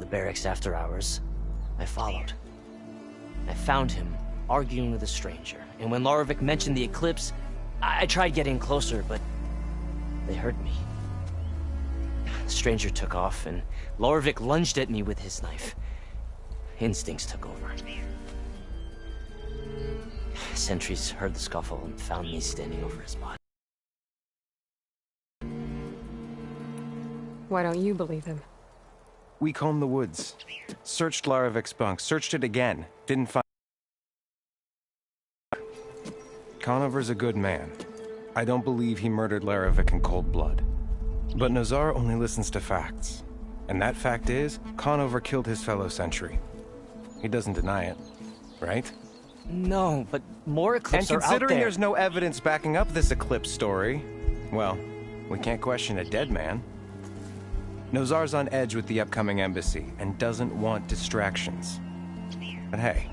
the barracks after hours. I followed. I found him arguing with a stranger, and when Larovic mentioned the eclipse, I tried getting closer, but they heard me. The stranger took off, and Larovic lunged at me with his knife. Instincts took over. Sentries heard the scuffle and found me standing over his body. Why don't you believe him? We combed the woods. Searched Larovic's bunk. Searched it again. Didn't find... Conover's a good man. I don't believe he murdered Larovic in cold blood. But Nazar only listens to facts. And that fact is, Conover killed his fellow sentry. He doesn't deny it, right? No, but more eclipses are out there. And considering there's no evidence backing up this eclipse story, well, we can't question a dead man. Nozar's on edge with the upcoming embassy and doesn't want distractions. But hey,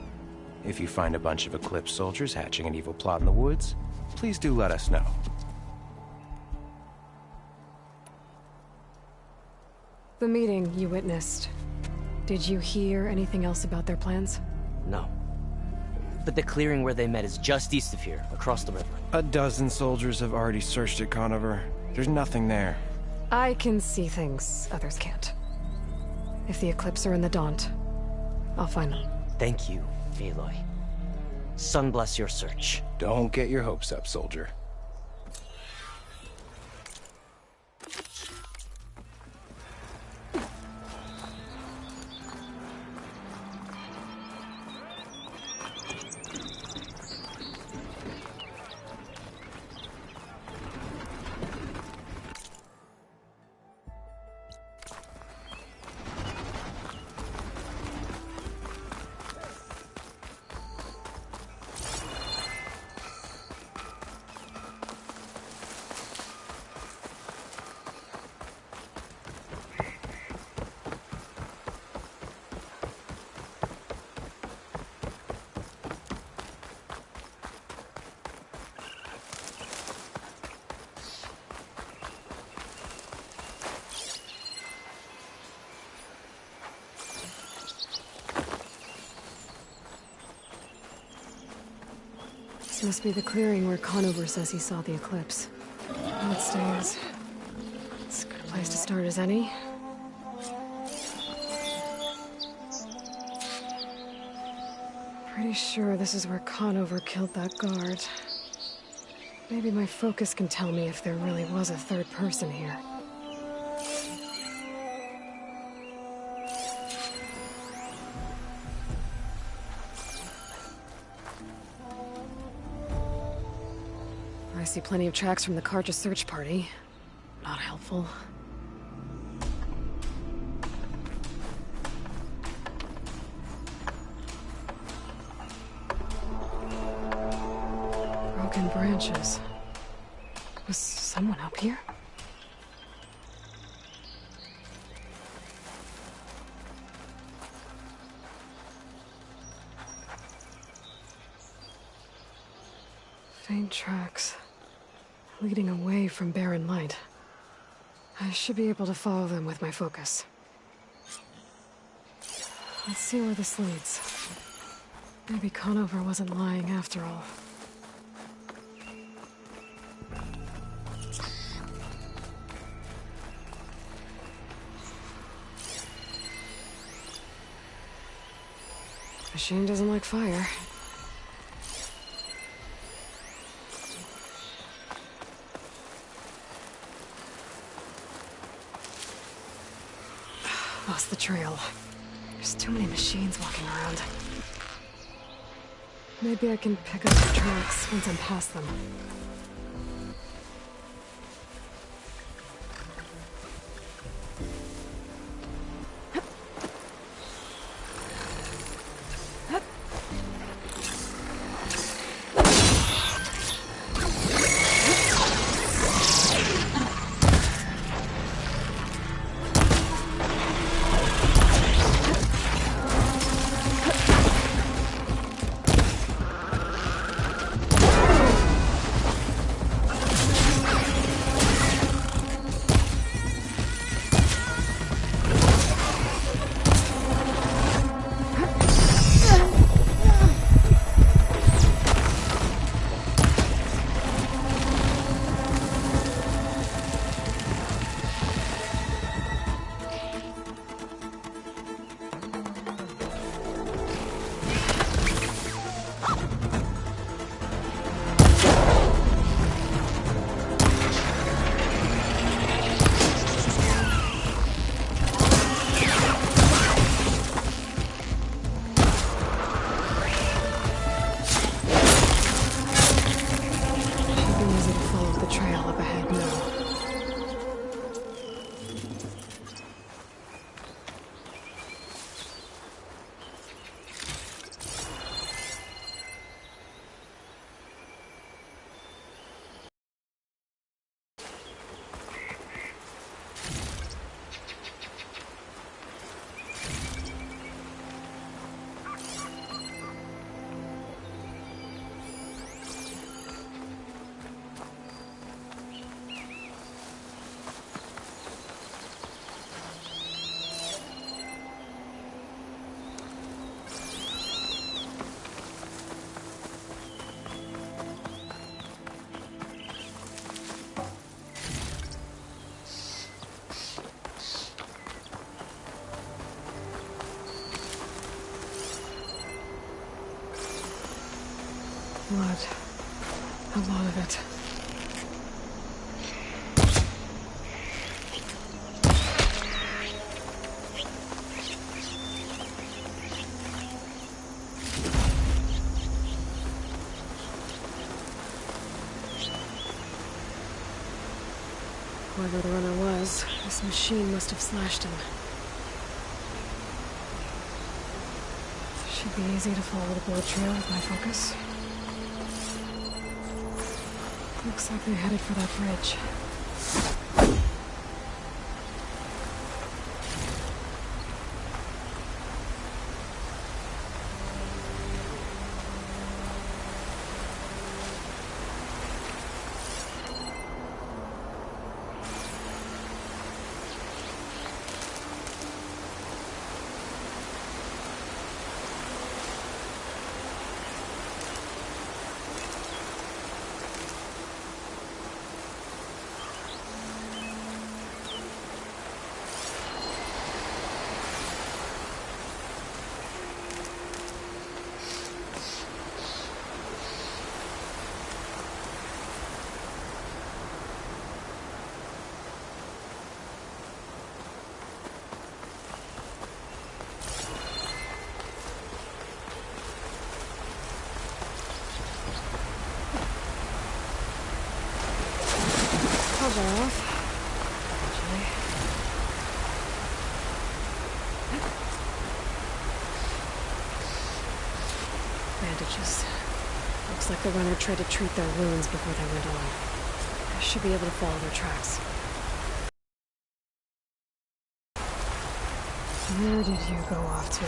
if you find a bunch of Eclipse soldiers hatching an evil plot in the woods, please do let us know. The meeting you witnessed. Did you hear anything else about their plans? No. But the clearing where they met is just east of here, across the river. A dozen soldiers have already searched it, Conover. There's nothing there. I can see things others can't. If the Eclipse are in the Daunt, I'll find them. Thank you, Aloy. Sun bless your search. Don't get your hopes up, soldier. This must be the clearing where Conover says he saw the eclipse. It stays. It's a good place to start as any. Pretty sure this is where Conover killed that guard. Maybe my focus can tell me if there really was a third person here. I see plenty of tracks from the Karja search party. Not helpful. Broken branches. Was someone up here? Faint tracks. Leading away from barren light. I should be able to follow them with my focus. Let's see where this leads. Maybe Conover wasn't lying after all. Machine doesn't like fire. Lost the trail. There's too many machines walking around. Maybe I can pick up the tracks once I'm past them. Blood. A lot of it. Whoever the runner was, this machine must have slashed him. Should be easy to follow the blood trail with my focus. Looks like they're headed for that bridge. Off. Actually. Bandages. Looks like the runner tried to treat their wounds before they went on. I should be able to follow their tracks. Where did you go off to?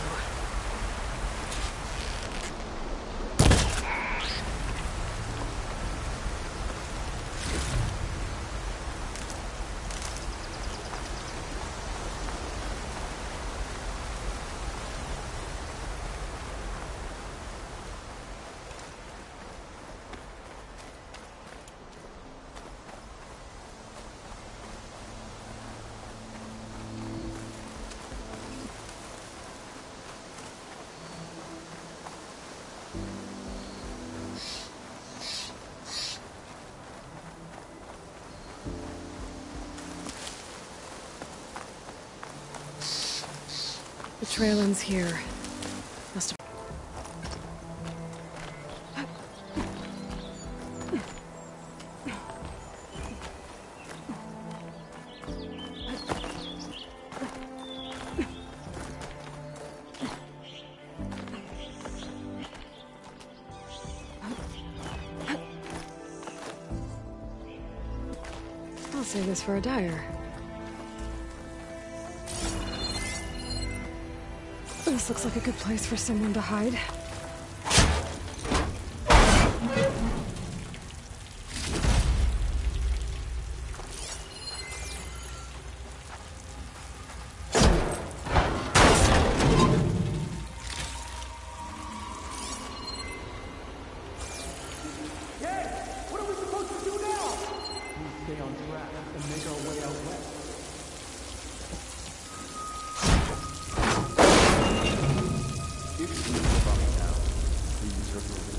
The trail ends here. Must have... I'll save this for a dyer. This looks like a good place for someone to hide. What are we supposed to do now? We stay on track and make our way out west. If we give up now, these are good.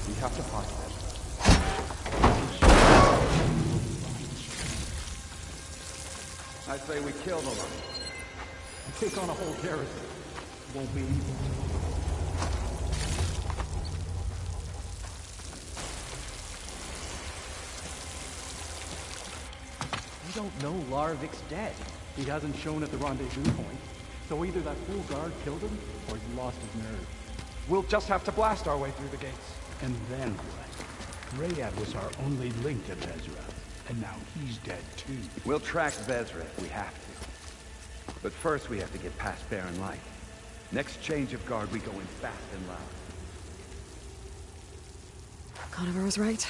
We have to find them. I say we kill them. And take on a whole garrison. Won't be easy. We don't know Larvik's dead. He hasn't shown at the rendezvous point. So either that fool guard killed him, or he lost his nerve. We'll just have to blast our way through the gates. And then what? Rayad was our only link to Vezra, and now he's dead too. We'll track Vezra if we have to. But first we have to get past Barren Light. Next change of guard, we go in fast and loud. Conover was right.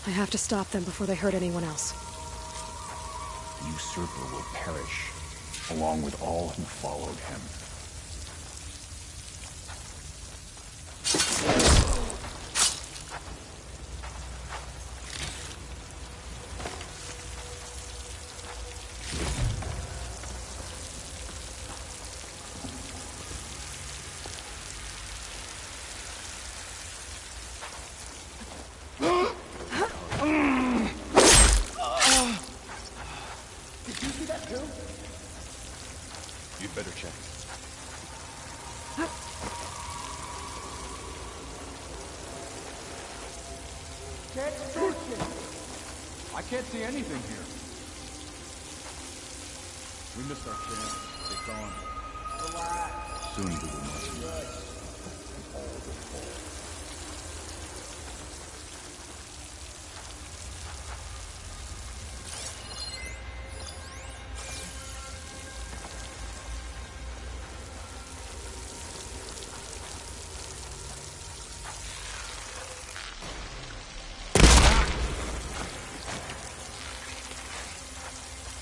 I have to stop them before they hurt anyone else. Usurper will perish, along with all who followed him. Okay. I can't see anything here. We missed our chance. They're gone. Soon we will not see all will fall.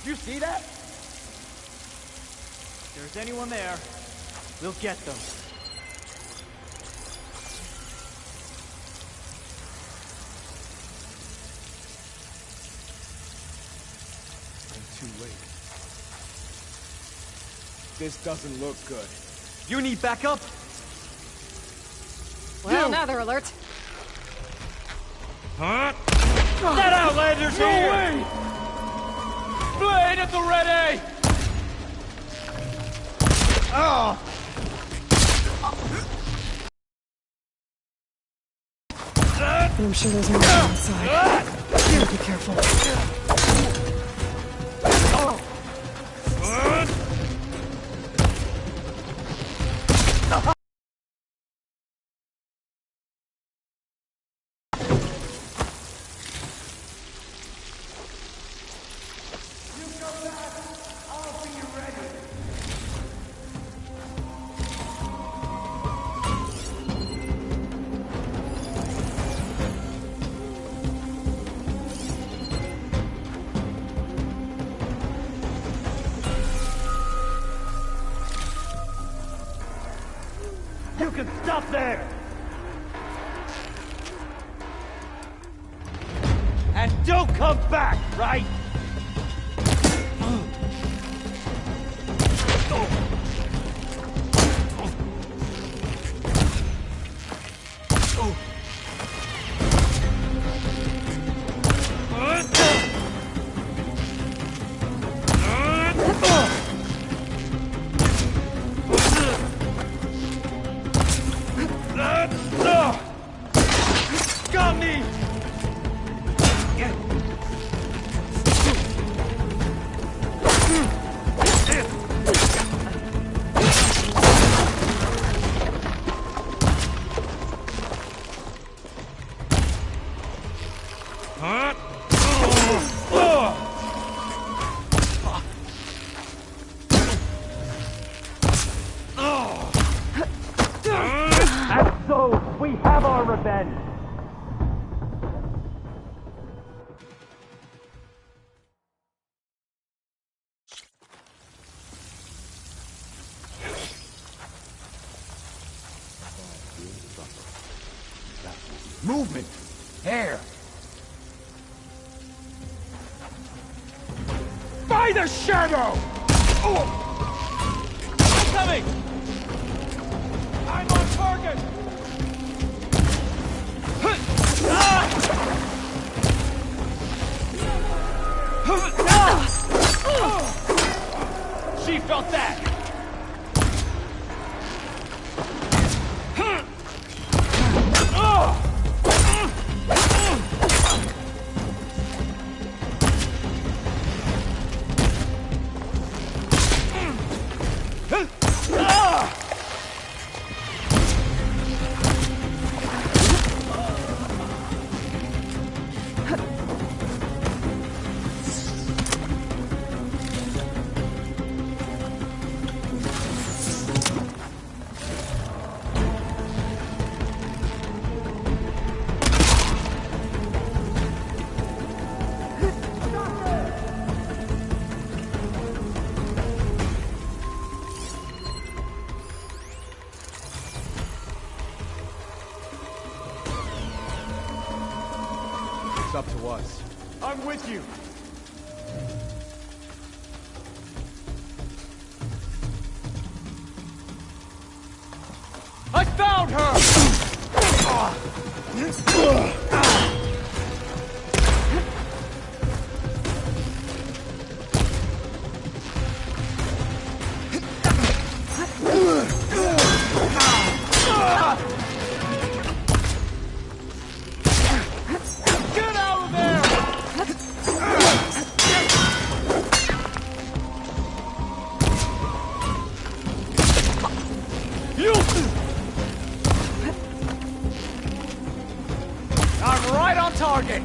You see that? If there's anyone there, we'll get them. I'm too late. This doesn't look good. You need backup? Well, now they're alert. That Outlander's here! Blade at the ready! Oh! I'm sure there's more outside. You be careful. You can stop there! And don't come back, right? Got me! And so, we have our revenge! Movement! There! By the shadow! Coming! I'm on target! She felt that! It's up to us. I'm with you! I found her! target!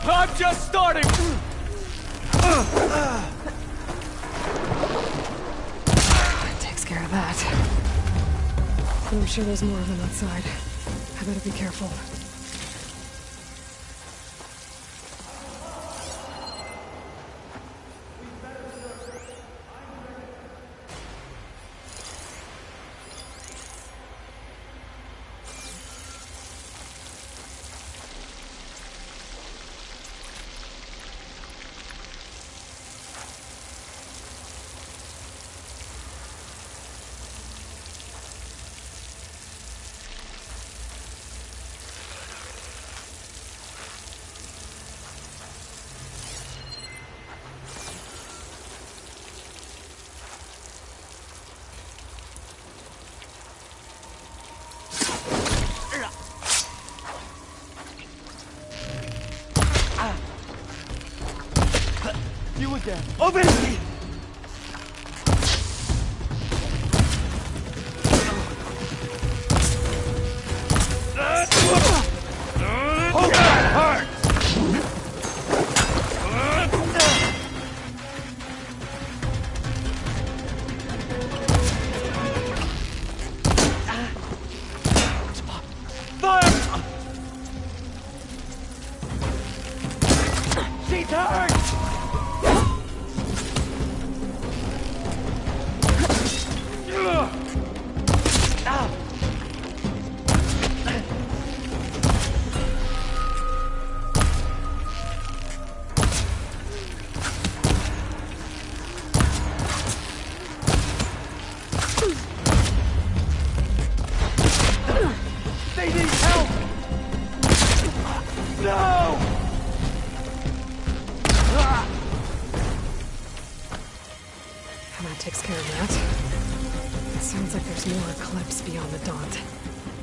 I'm just starting! Takes care of that. I'm sure there's more of them outside. I better be careful. You again. Open! Hold that hard! Fire! She turned! They need help! No! That takes care of that. It sounds like there's more Eclipse beyond the Daunt.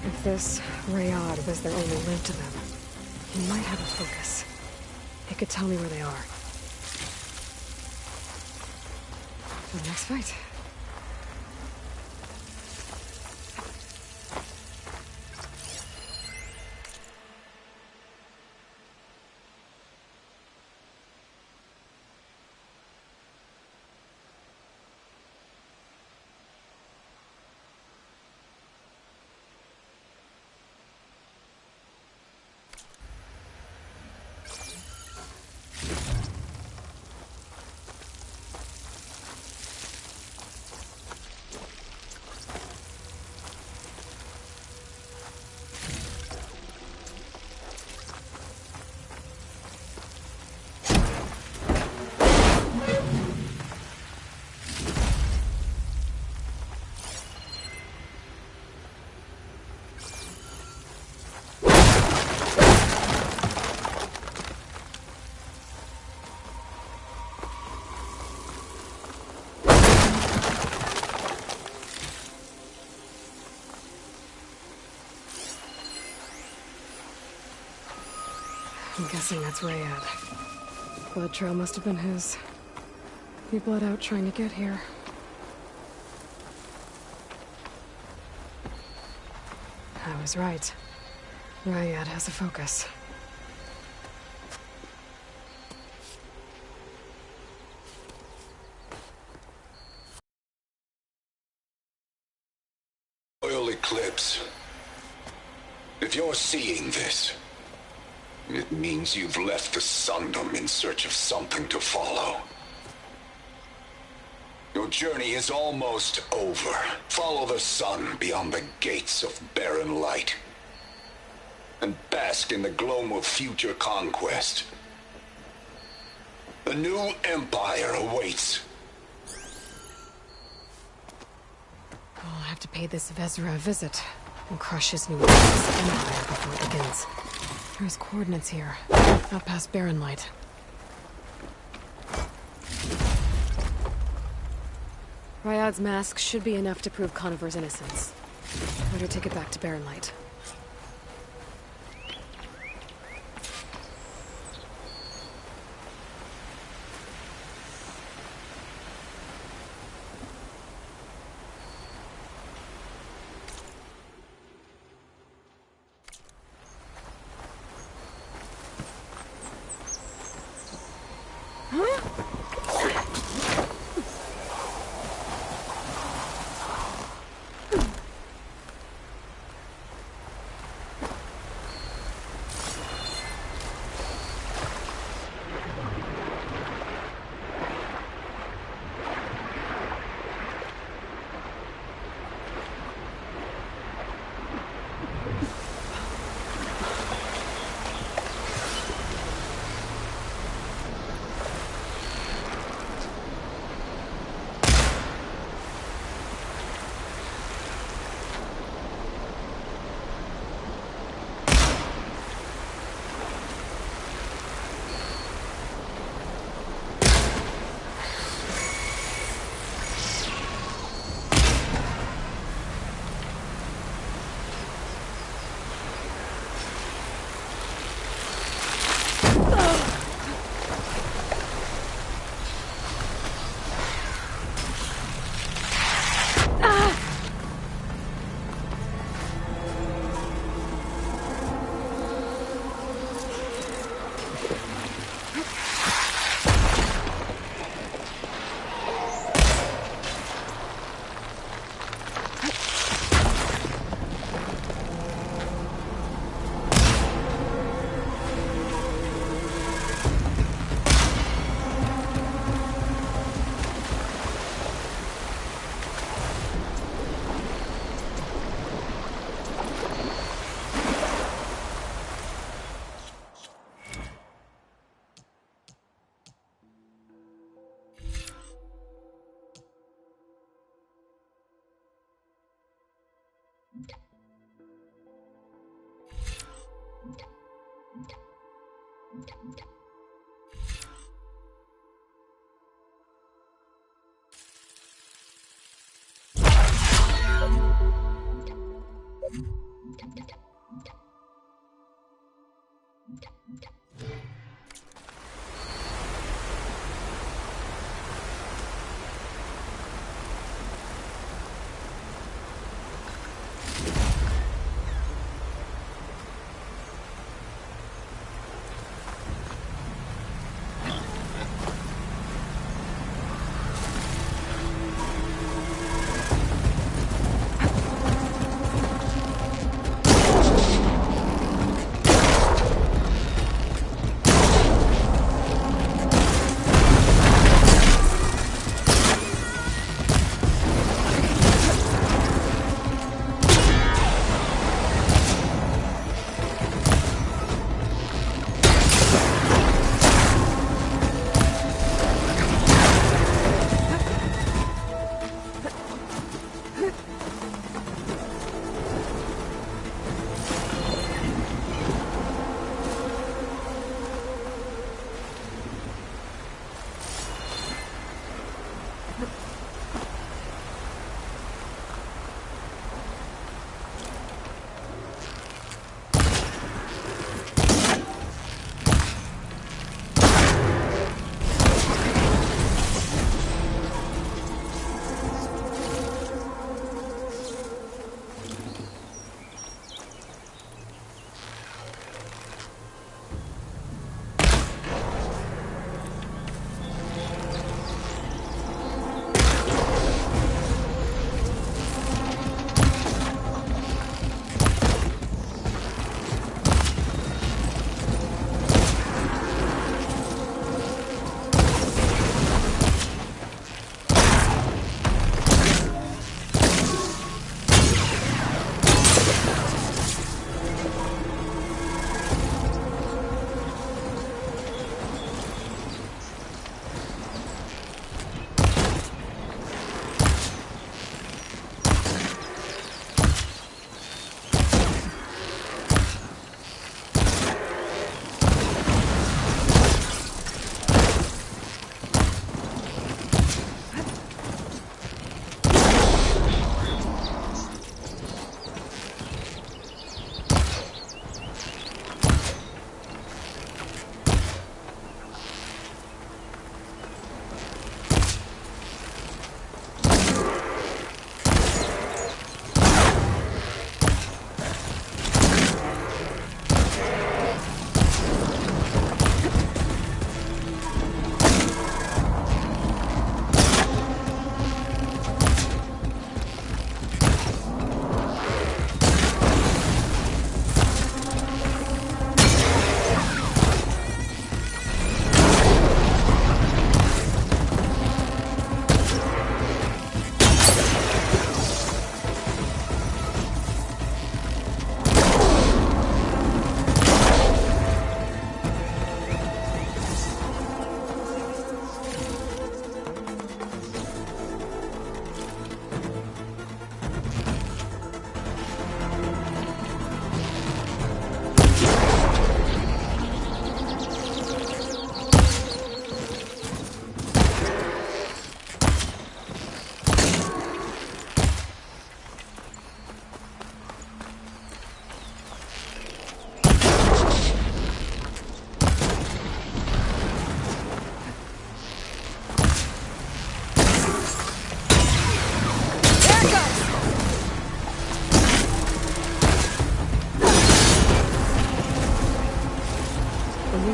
If this Rayad was their only link to them, he might have a focus. He could tell me where they are. For the next fight. I'm guessing that's Rayad. Blood trail must have been his. He bled out trying to get here. I was right. Rayad has a focus. Royal Eclipse. If you're seeing this, it means you've left the Sundom in search of something to follow. Your journey is almost over. Follow the sun beyond the gates of barren light, and bask in the gloam of future conquest. The new empire awaits. I'll have to pay this Vezra a visit and crush his new empire before it begins. There's coordinates here, out past Barren Light. Ryad's mask should be enough to prove Conover's innocence. Better take it back to Barren Light.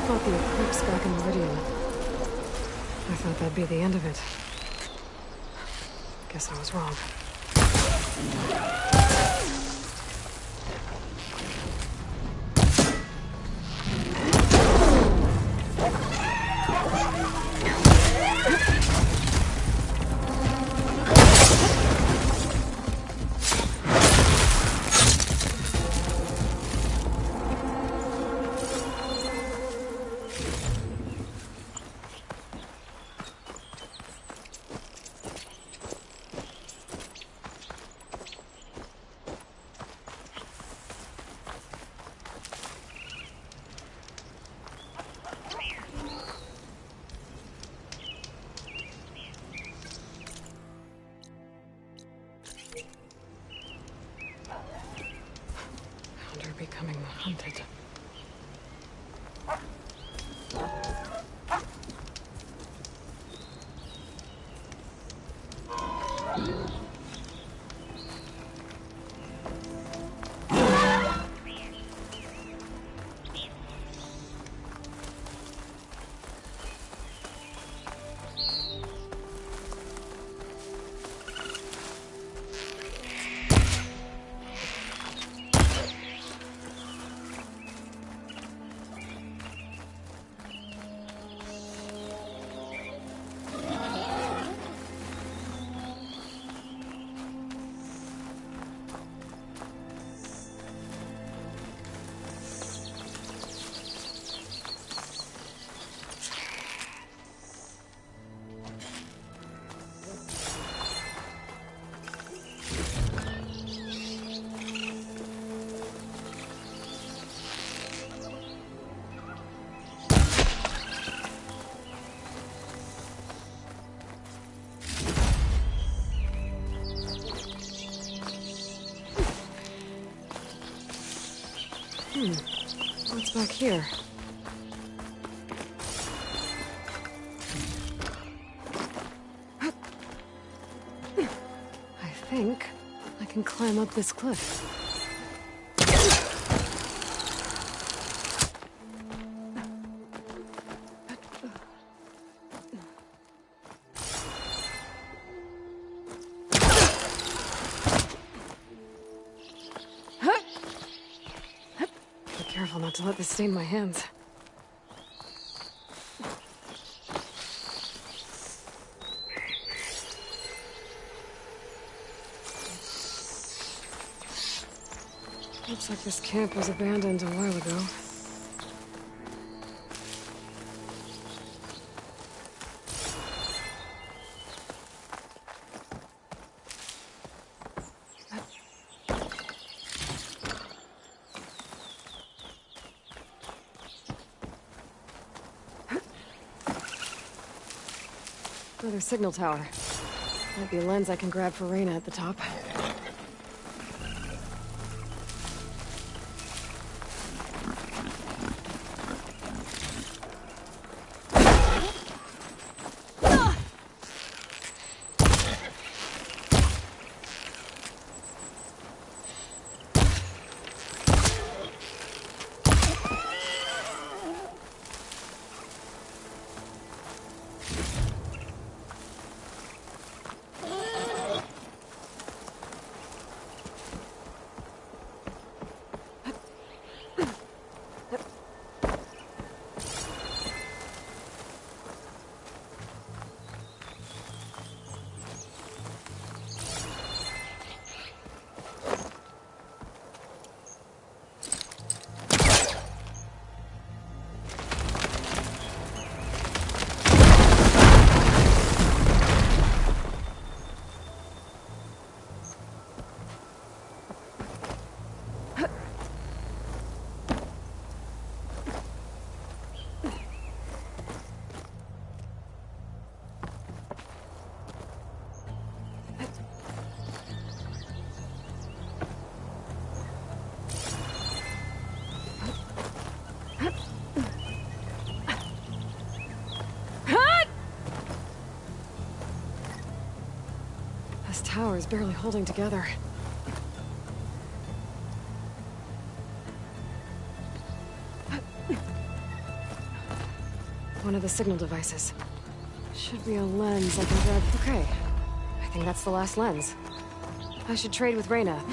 fought the Eclipse back in Meridian. I thought that'd be the end of it. Guess I was wrong. Becoming hunted. What's back here? I think I can climb up this cliff. Careful not to let this stain my hands. Looks like this camp was abandoned a while ago. Another signal tower. Might be a lens I can grab for Reyna at the top. This tower is barely holding together. one of the signal devices. Should be a lens I can grab. Okay. I think that's the last lens. I should trade with Reyna.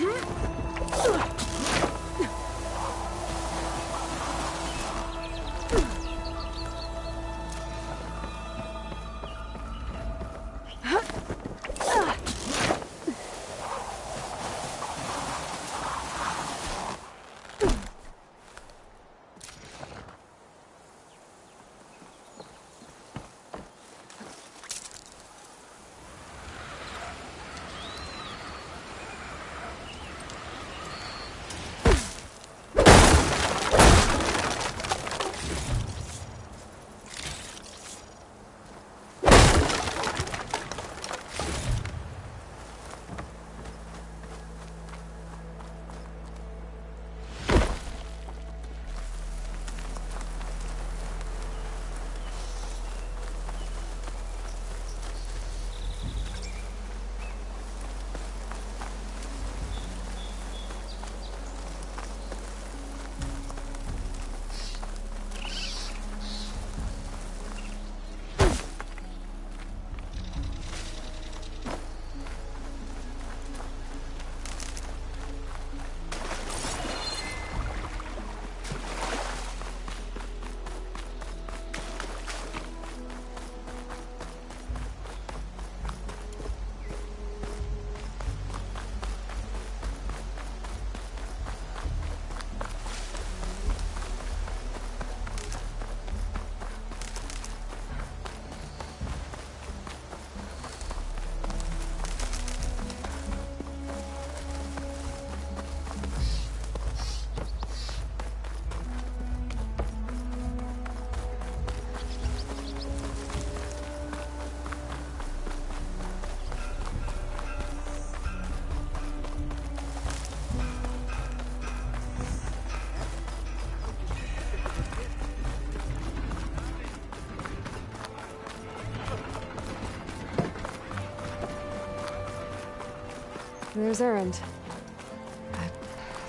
There's Erend.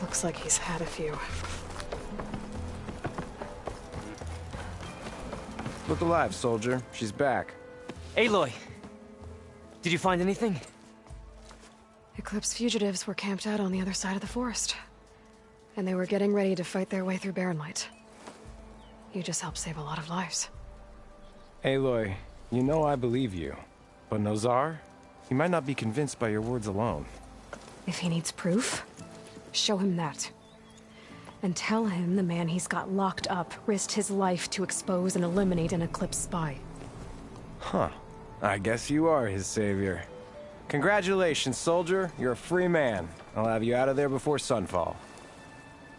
Looks like he's had a few. Look alive, soldier. She's back. Aloy! Did you find anything? Eclipse fugitives were camped out on the other side of the forest. And they were getting ready to fight their way through Barren Light. You just helped save a lot of lives. Aloy, you know I believe you. But Nozar? He might not be convinced by your words alone. If he needs proof, show him that. And tell him the man he's got locked up risked his life to expose and eliminate an Eclipse spy. Huh. I guess you are his savior. Congratulations, soldier. You're a free man. I'll have you out of there before sunfall.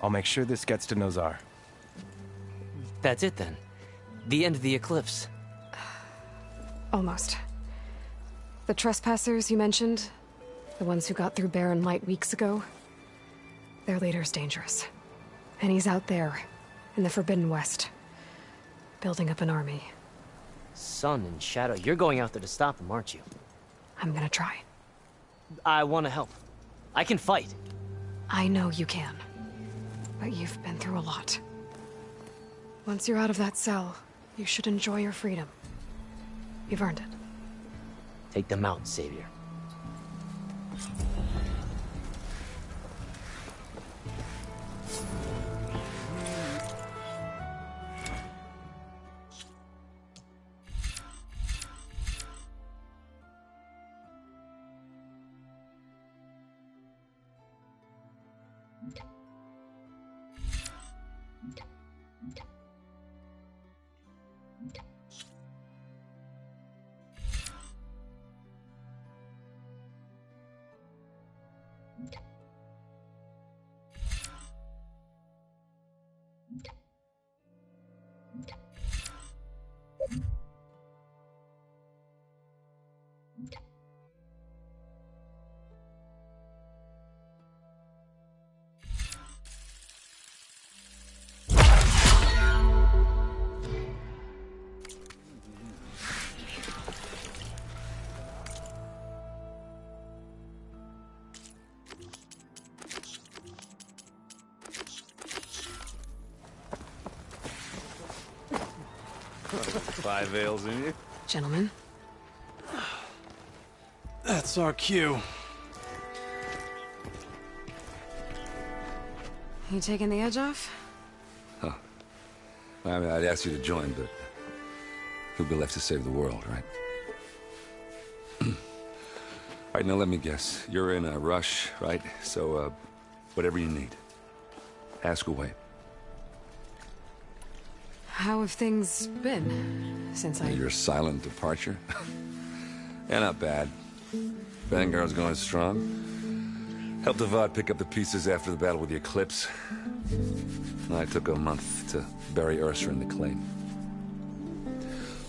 I'll make sure this gets to Nozar. That's it then. The end of the Eclipse. Almost. The trespassers you mentioned, the ones who got through Barren Light weeks ago, their leader's dangerous. And he's out there, in the Forbidden West, building up an army. Sun and Shadow, you're going out there to stop him, aren't you? I'm gonna try. I want to help. I can fight. I know you can. But you've been through a lot. Once you're out of that cell, you should enjoy your freedom. You've earned it. Take them out, Savior. 5 ales in you? Gentlemen. That's our cue. You taking the edge off? Huh. I mean, I'd ask you to join, but who'll be left to save the world, right? All right, now let me guess. You're in a rush, right? So, whatever you need. Ask away. How have things been since Your silent departure? Yeah, not bad. Vanguard's going strong. Helped Avad pick up the pieces after the battle with the Eclipse. I took a month to bury Ursa in the claim.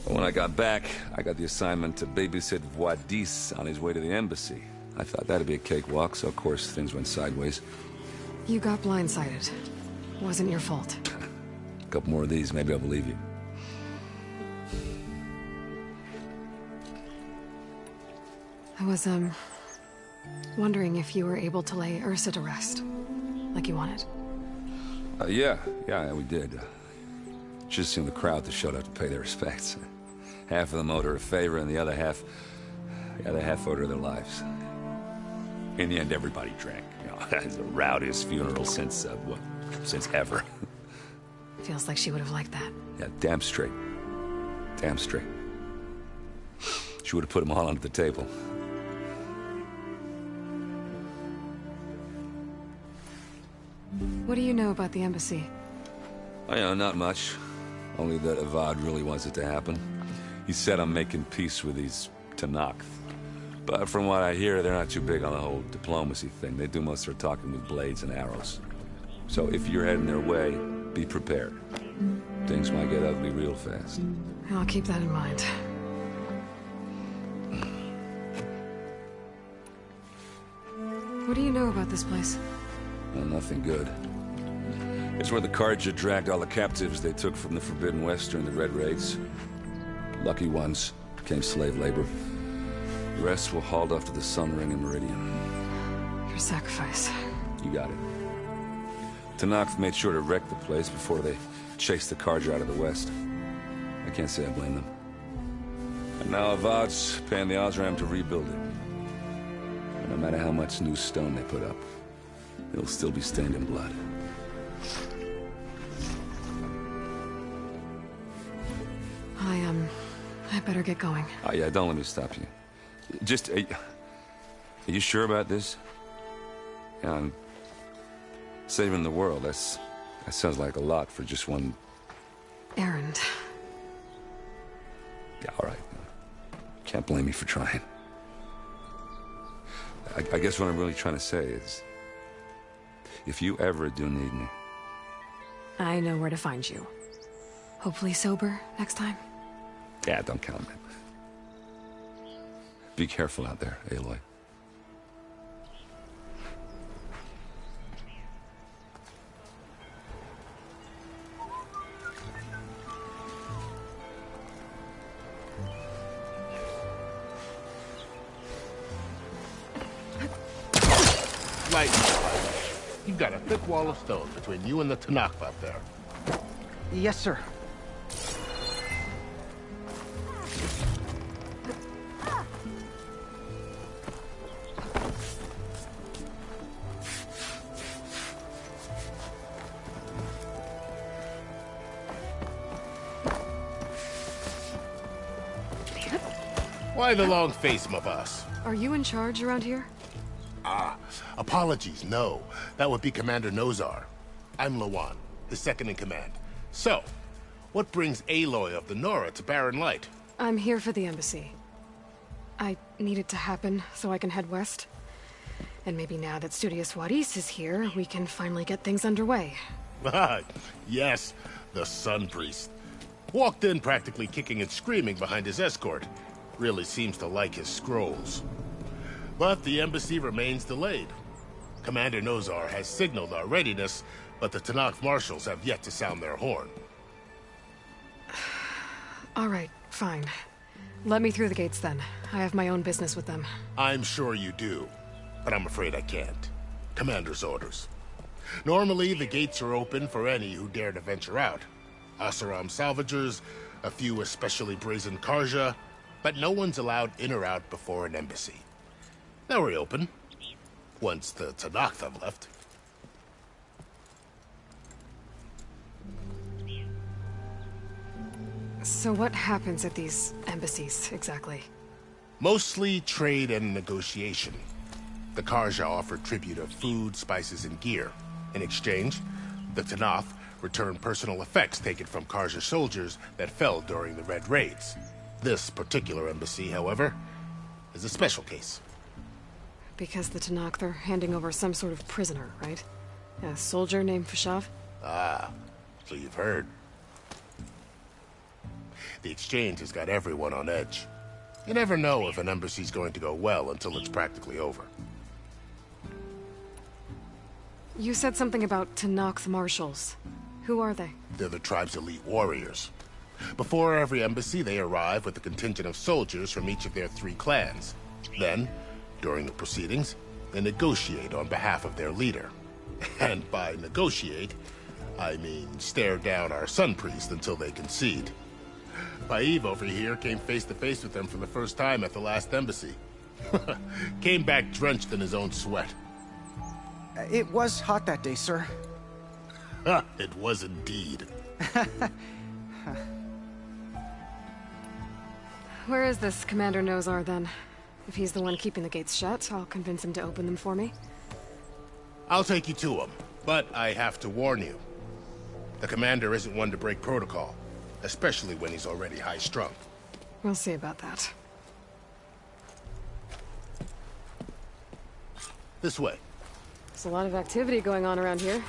But when I got back, I got the assignment to babysit Wadis on his way to the embassy. I thought that'd be a cakewalk, so of course things went sideways. You got blindsided. Wasn't your fault. A couple more of these, maybe I'll believe you. I was, wondering if you were able to lay Ursa to rest, like you wanted. Yeah, we did. Just seemed the crowd that showed up to pay their respects. Half of them owed her a favor, and the other half owed her their lives. In the end, everybody drank. You know, it's the rowdiest funeral since ever. Feels like she would have liked that. Yeah, damn straight. Damn straight. She would have put them all under the table. What do you know about the embassy? I know, not much. Only that Avad really wants it to happen. He said I'm making peace with these Tanakh. But from what I hear, they're not too big on the whole diplomacy thing. They do most of their talking with blades and arrows. So if you're heading their way, be prepared. Things might get ugly real fast. I'll keep that in mind. What do you know about this place? Well, nothing good. It's where the Carja dragged all the captives they took from the Forbidden West during the Red Raids. Lucky ones became slave labor. The rest were hauled off to the Sun Ring and Meridian. Your sacrifice. You got it. Tanakh made sure to wreck the place before they chased the Carja out of the West. I can't say I blame them. And now Avad's paying the Osram to rebuild it. And no matter how much new stone they put up, it'll still be stained in blood. I better get going. Oh, yeah, don't let me stop you. Just, are you sure about this? Yeah, I'm saving the world. That sounds like a lot for just one... errand. Yeah, all right. Can't blame me for trying. I guess what I'm really trying to say is, if you ever do need me... I know where to find you. Hopefully sober next time. Yeah, don't count on it. Be careful out there, Aloy. Light. You've got a thick wall of stone between you and the Tanakh up there. Yes, sir. Why the long face, my boss? Are you in charge around here? Apologies, no. That would be Commander Nozar. I'm Lawan, the second in command. So, what brings Aloy of the Nora to Barren Light? I'm here for the embassy. I need it to happen so I can head west. And maybe now that Studious Wadis is here, we can finally get things underway. Yes, the Sun Priest. Walked in practically kicking and screaming behind his escort. Really seems to like his scrolls. But the embassy remains delayed. Commander Nozar has signaled our readiness, but the Tanakh marshals have yet to sound their horn. All right, fine. Let me through the gates then. I have my own business with them. I'm sure you do, but I'm afraid I can't. Commander's orders. Normally, the gates are open for any who dare to venture out. Asaram salvagers, a few especially brazen Karja, but no one's allowed in or out before an embassy. They'll reopen once the Tanakh have left. So what happens at these embassies, exactly? Mostly trade and negotiation. The Karja offer tribute of food, spices, and gear. In exchange, the Tanakh return personal effects taken from Karja soldiers that fell during the Red Raids. This particular embassy, however, is a special case. Because the Tanakh, they're handing over some sort of prisoner, right? A soldier named Fashav? Ah, so you've heard. The exchange has got everyone on edge. You never know if an embassy's going to go well until it's practically over. You said something about Tanakh marshals. Who are they? They're the tribe's elite warriors. Before every embassy, they arrive with a contingent of soldiers from each of their 3 clans. Then, during the proceedings, they negotiate on behalf of their leader. And by negotiate, I mean stare down our sun priest until they concede. Paiv over here came face to face with them for the first time at the last embassy. Came back drenched in his own sweat. It was hot that day, sir. It was indeed. Where is this Commander Nozar, then? If he's the one keeping the gates shut, I'll convince him to open them for me. I'll take you to him, but I have to warn you. The commander isn't one to break protocol, especially when he's already high-strung. We'll see about that. This way. There's a lot of activity going on around here.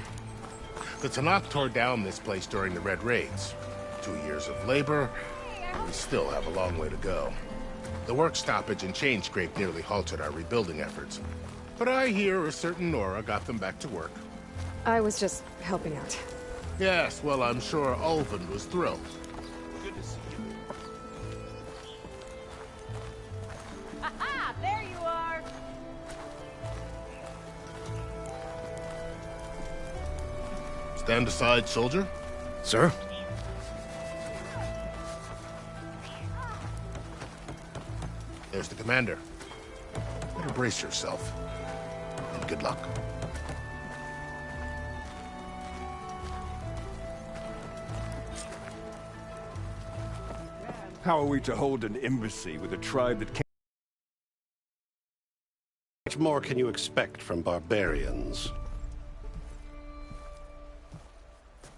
The Tanakh tore down this place during the Red Raids. 2 years of labor, and we still have a long way to go. The work stoppage and chain scrape nearly halted our rebuilding efforts. But I hear a certain Nora got them back to work. I was just helping out. Yes, well, I'm sure Ulvin was thrilled. Good to see you. Aha! There you are! Stand aside, soldier. Sir? There's the commander. Better brace yourself. And good luck. How are we to hold an embassy with a tribe that can't... Much more can you expect from barbarians?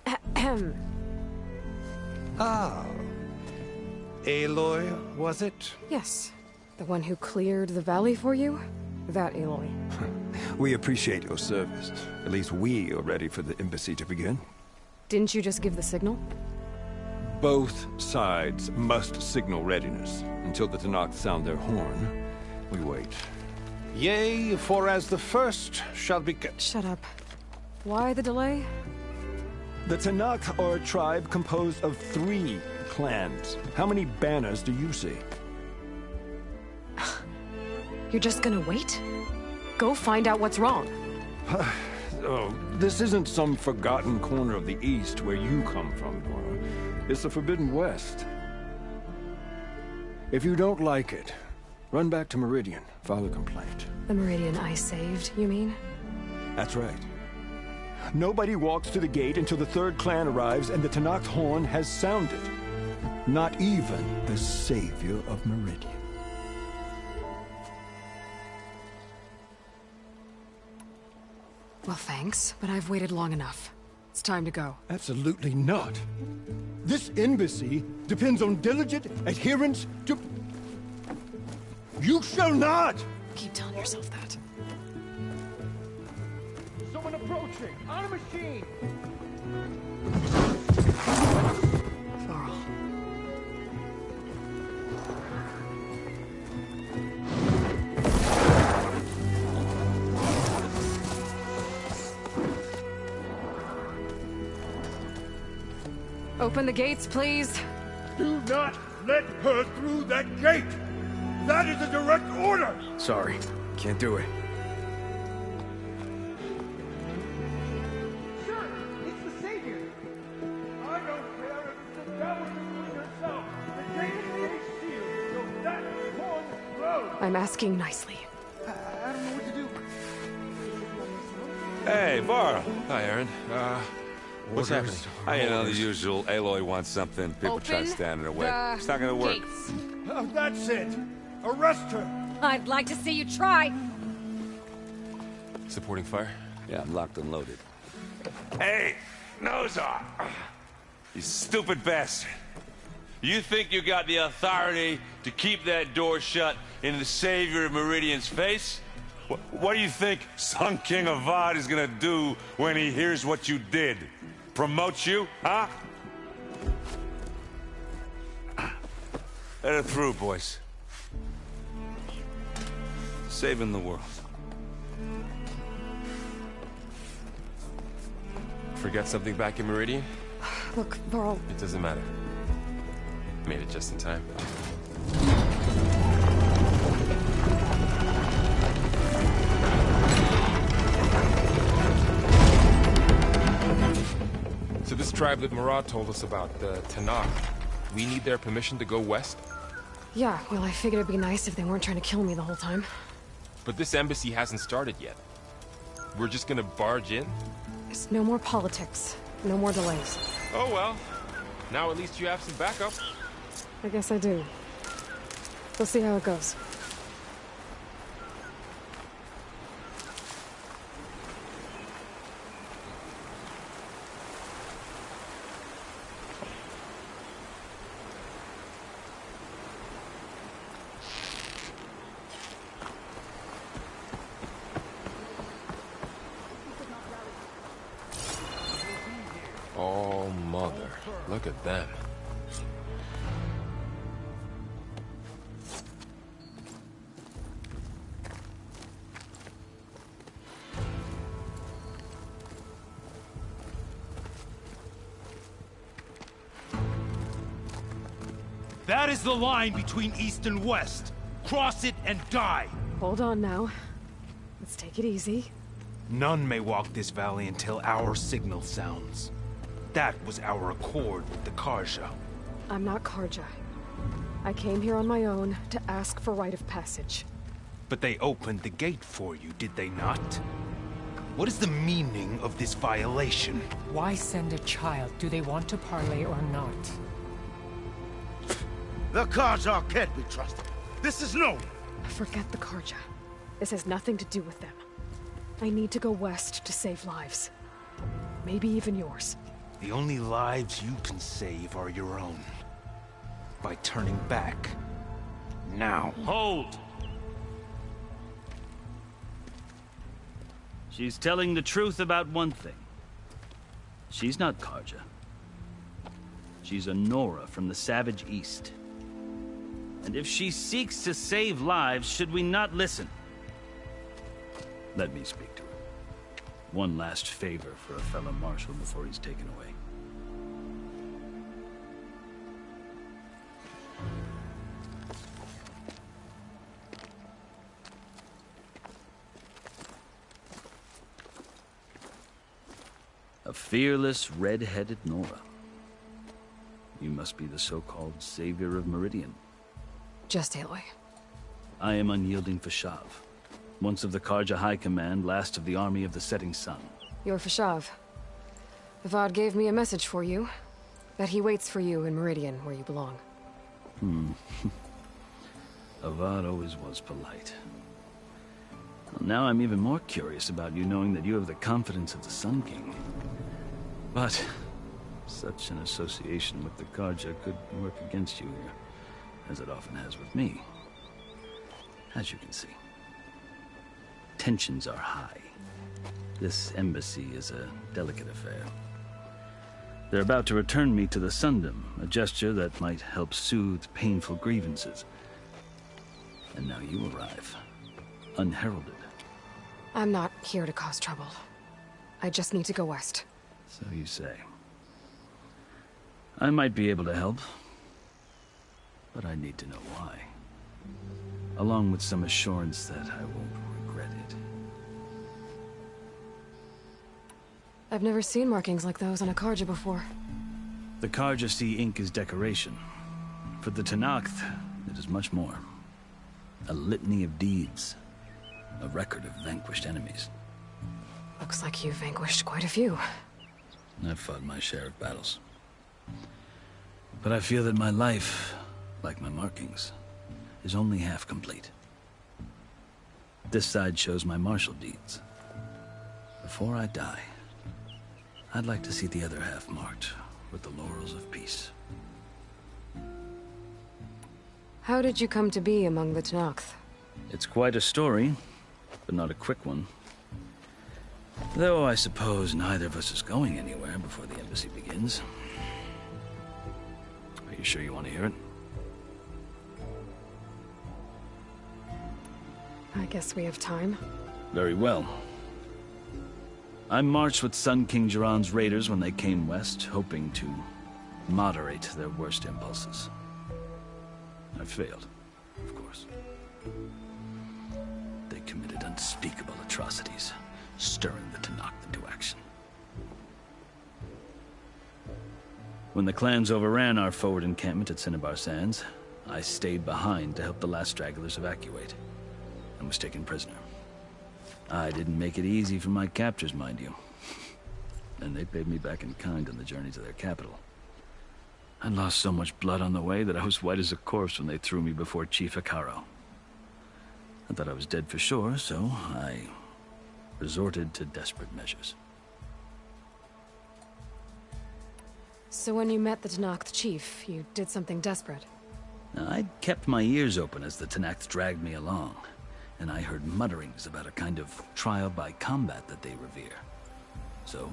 Ahem. Ah. Aloy, was it? Yes. The one who cleared the valley for you? That Aloy. We appreciate your service. At least we are ready for the embassy to begin. Didn't you just give the signal? Both sides must signal readiness. Until the Tanakh sound their horn, we wait. Yea, for as the first shall be... Shut up. Why the delay? The Tanakh are a tribe composed of 3 clans. How many banners do you see? You're just gonna wait? Go find out what's wrong. Oh, this isn't some forgotten corner of the East where you come from, Nora. It's the Forbidden West. If you don't like it, run back to Meridian, file a complaint. The Meridian I saved, you mean? That's right. Nobody walks to the gate until the 3rd clan arrives and the Tanakh horn has sounded. Not even the savior of Meridian. Well, thanks, but I've waited long enough. It's time to go. Absolutely not. This embassy depends on diligent adherence to... You shall not! Keep telling yourself that. Someone approaching! On a machine! Varl. Open the gates, please. Do not let her through that gate! That is a direct order! Sorry, can't do it. Sir, it's the Savior! I don't care if it's the devil you yourself! I'm asking nicely. I don't know what to do. Hey, Varl. Hi, Aaron. What's happening? You know, the usual. Aloy wants something. People try to stand in her way. It's not gonna work. Oh, that's it. Arrest her. I'd like to see you try. Supporting fire? Yeah, I'm locked and loaded. Hey, Nozar! You stupid bastard. You think you got the authority to keep that door shut in the Savior of Meridian's face? What do you think Sun King Avad is gonna do when he hears what you did? Promote you, huh? Let her through, boys. Saving the world. Forget something back in Meridian? Look, Varl. It doesn't matter. Made it just in time. So this tribe that Murad told us about, the Tanakh, we need their permission to go west? Yeah, well, I figured it'd be nice if they weren't trying to kill me the whole time. But this embassy hasn't started yet. We're just gonna barge in? There's no more politics. No more delays. Oh well. Now at least you have some backup. I guess I do. We'll see how it goes. Oh, mother. Look at them. That is the line between East and West. Cross it and die. Hold on now. Let's take it easy. None may walk this valley until our signal sounds. That was our accord with the Karja. I'm not Karja. I came here on my own to ask for rite of passage. But they opened the gate for you, did they not? What is the meaning of this violation? Why send a child? Do they want to parley or not? The Karja can't be trusted. This is known. Forget the Karja. This has nothing to do with them. I need to go west to save lives. Maybe even yours. The only lives you can save are your own. By turning back. Now. Hold! She's telling the truth about one thing. She's not Karja. She's a Nora from the Savage East. And if she seeks to save lives, should we not listen? Let me speak to her. One last favor for a fellow marshal before he's taken away. A fearless, red-headed Nora. You must be the so-called savior of Meridian. Just Aloy. I am unyielding Fashav. Once of the Karja High Command, last of the army of the Setting Sun. You're Fashav. Avad gave me a message for you. That he waits for you in Meridian, where you belong. Avad always was polite. Well, now I'm even more curious about you knowing that you have the confidence of the Sun King. But such an association with the Karja could work against you here, as it often has with me. As you can see. Tensions are high. This embassy is a delicate affair. They're about to return me to the Sundom, a gesture that might help soothe painful grievances. And now you arrive, unheralded. I'm not here to cause trouble. I just need to go west. So you say. I might be able to help, but I need to know why. Along with some assurance that I won't regret it. I've never seen markings like those on a Karja before. The Karja see ink as decoration. For the Tanakh, it is much more. A litany of deeds. A record of vanquished enemies. Looks like you've vanquished quite a few. I've fought my share of battles. But I feel that my life, like my markings, is only half complete. This side shows my martial deeds. Before I die, I'd like to see the other half marked with the laurels of peace. How did you come to be among the Tenakth? It's quite a story, but not a quick one. Though I suppose neither of us is going anywhere before the embassy begins. Are you sure you want to hear it? I guess we have time. Very well. I marched with Sun King Jiran's raiders when they came west, hoping to moderate their worst impulses. I failed, of course. They committed unspeakable atrocities, stirring the Tenakth into action. When the clans overran our forward encampment at Cinnabar Sands, I stayed behind to help the last stragglers evacuate, and was taken prisoner. I didn't make it easy for my captors, mind you. And they paid me back in kind on the journey to their capital. I lost so much blood on the way that I was white as a corpse when they threw me before Chief Hekaro. I thought I was dead for sure, so I resorted to desperate measures. So when you met the Tenakth chief, you did something desperate? Now, I'd kept my ears open as the Tenakth dragged me along, and I heard mutterings about a kind of trial by combat that they revere. So,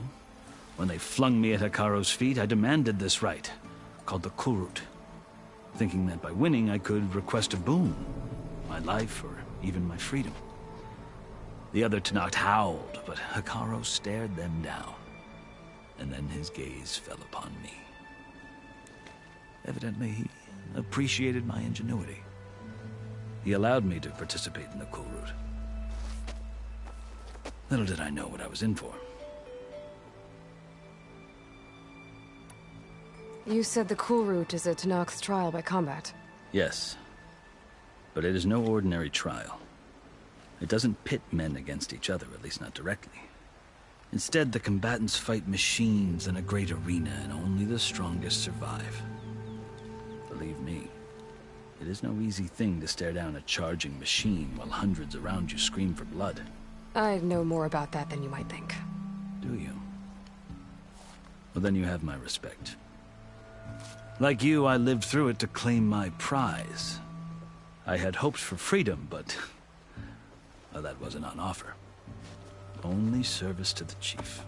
when they flung me at Hekaro's feet, I demanded this right, called the Kulrut, thinking that by winning I could request a boon, my life or even my freedom. The other Tenakth howled, but Hekaro stared them down, and then his gaze fell upon me. Evidently, he appreciated my ingenuity. He allowed me to participate in the Kulrut. Little did I know what I was in for. You said the Kulrut is a Tenakth trial by combat. Yes, but it is no ordinary trial. It doesn't pit men against each other, at least not directly. Instead, the combatants fight machines in a great arena, and only the strongest survive. Believe me, it is no easy thing to stare down a charging machine while hundreds around you scream for blood. I know more about that than you might think. Do you? Well, then you have my respect. Like you, I lived through it to claim my prize. I had hoped for freedom, but well, that wasn't on offer. Only service to the chief.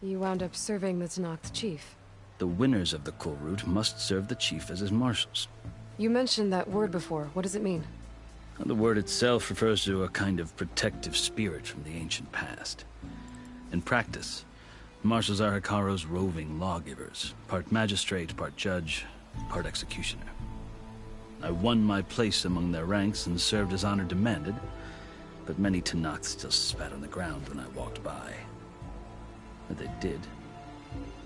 You wound up serving the Tenakth chief. The winners of the Kulrut must serve the chief as his marshals. You mentioned that word before. What does it mean? The word itself refers to a kind of protective spirit from the ancient past. In practice, marshals are Hekaro's roving lawgivers, part magistrate, part judge, part executioner. I won my place among their ranks and served as honor demanded, but many Tenakth still spat on the ground when I walked by. But they did,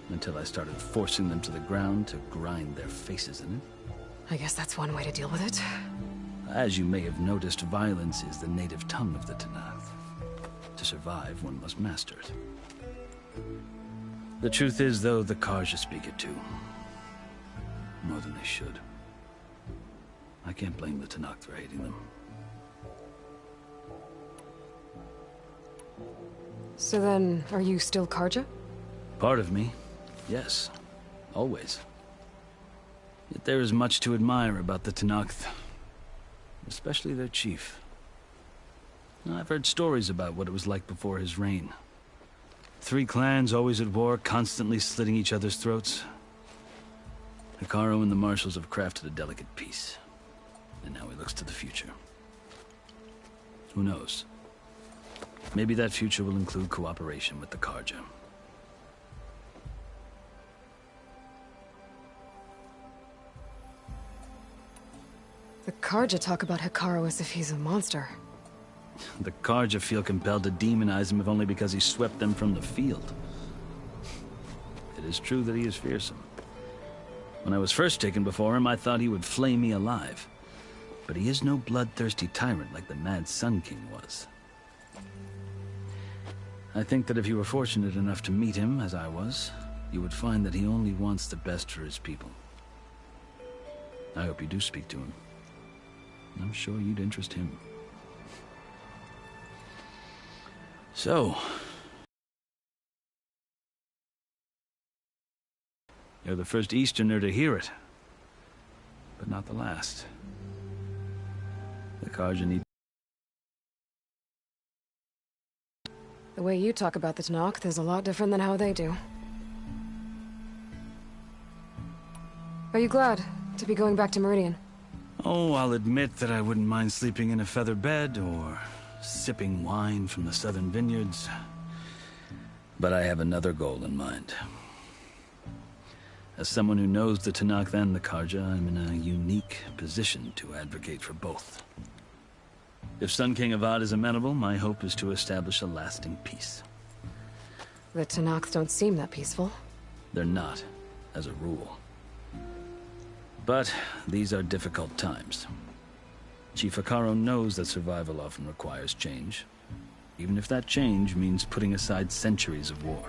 until I started forcing them to the ground to grind their faces in it. I guess that's one way to deal with it. As you may have noticed, violence is the native tongue of the Tenakth. To survive, one must master it. The truth is, though, the Karja speak it too. More than they should. I can't blame the Tenakth for hating them. So then, are you still Karja? Part of me, yes. Always. Yet there is much to admire about the Tenakth. Especially their chief. I've heard stories about what it was like before his reign. 3 clans always at war, constantly slitting each other's throats. Hekaro and the marshals have crafted a delicate peace. And now he looks to the future. Who knows? Maybe that future will include cooperation with the Karja. The Karja talk about Hekaro as if he's a monster. The Karja feel compelled to demonize him if only because he swept them from the field. It is true that he is fearsome. When I was first taken before him, I thought he would flay me alive. but he is no bloodthirsty tyrant like the Mad Sun King was. I think that if you were fortunate enough to meet him, as I was, you would find that he only wants the best for his people. I hope you do speak to him. I'm sure you'd interest him. So, you're the first Easterner to hear it, but not the last. The Carja need... The way you talk about the Tanakh is a lot different than how they do. Are you glad to be going back to Meridian? Oh, I'll admit that I wouldn't mind sleeping in a feather bed or sipping wine from the southern vineyards. But I have another goal in mind. As someone who knows the Tanakh and the Carja, I'm in a unique position to advocate for both. If Sun King Avad is amenable, my hope is to establish a lasting peace. The Tanakh don't seem that peaceful. They're not, as a rule. But these are difficult times. Chief Akaro knows that survival often requires change, even if that change means putting aside centuries of war.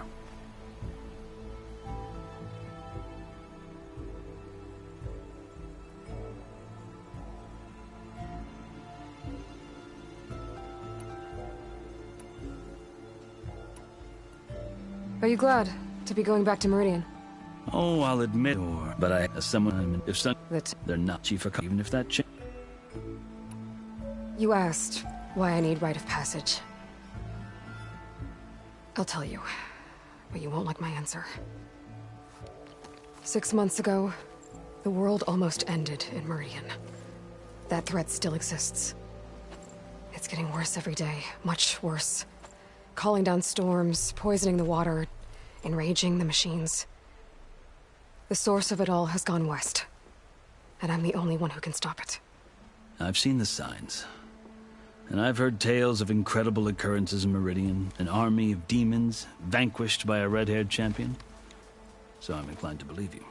Are you glad to be going back to Meridian? Oh, I'll admit, but as someone, if Sun, they're not Chief Akaro, even if that change. You asked why I need rite of passage. I'll tell you, but you won't like my answer. 6 months ago, the world almost ended in Meridian. That threat still exists. It's getting worse every day, much worse. Calling down storms, poisoning the water, enraging the machines. The source of it all has gone west, and I'm the only one who can stop it. I've seen the signs. And I've heard tales of incredible occurrences in Meridian, an army of demons vanquished by a red-haired champion. So I'm inclined to believe you.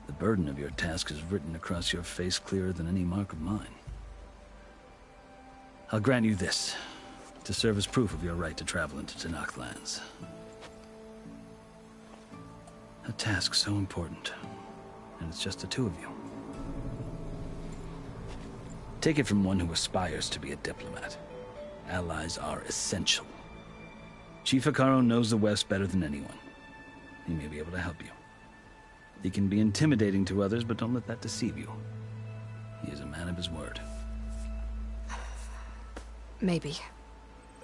The burden of your task is written across your face clearer than any mark of mine. I'll grant you this, to serve as proof of your right to travel into Tanakh lands. A task so important, and it's just the two of you. Take it from one who aspires to be a diplomat. Allies are essential. Chief Akaro knows the West better than anyone. He may be able to help you. He can be intimidating to others, but don't let that deceive you. He is a man of his word. Maybe.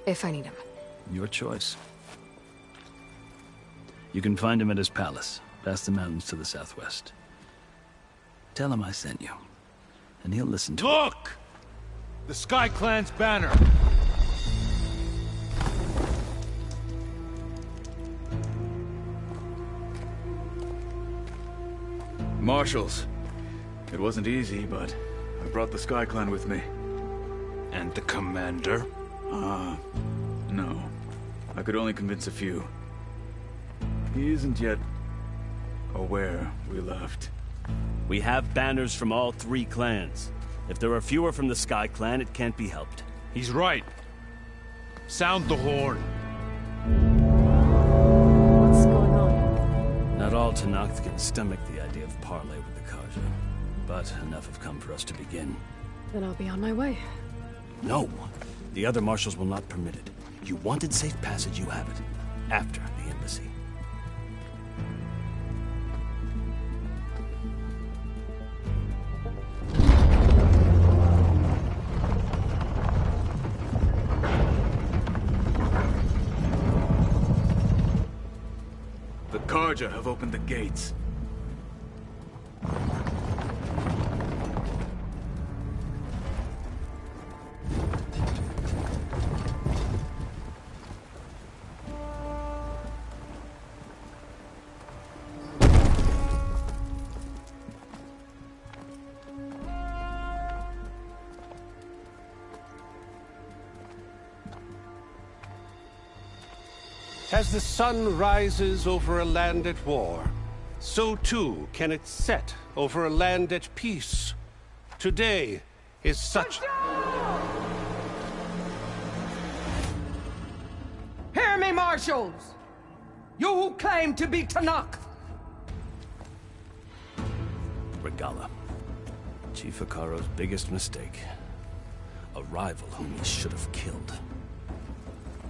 If I need him. Your choice. You can find him at his palace, past the mountains to the southwest. Tell him I sent you, and he'll listen to it. Look! The Sky Clan's banner! Marshals. It wasn't easy, but I brought the Sky Clan with me. And the commander? No. I could only convince a few. He isn't yet aware we left. We have banners from all 3 clans. If there are fewer from the Sky Clan, it can't be helped. He's right. Sound the horn. What's going on? Not all Tanakh can stomach the idea of parley with the Carja, but enough have come for us to begin. Then I'll be on my way. No. The other marshals will not permit it. You wanted safe passage, you have it. After the embassy. The Carja have opened the gates. As the sun rises over a land at war, so too can it set over a land at peace. Today is such... Hear me, Marshals! You who claim to be Tanakh! Regala. Chief Hikaro's biggest mistake. A rival whom he should have killed.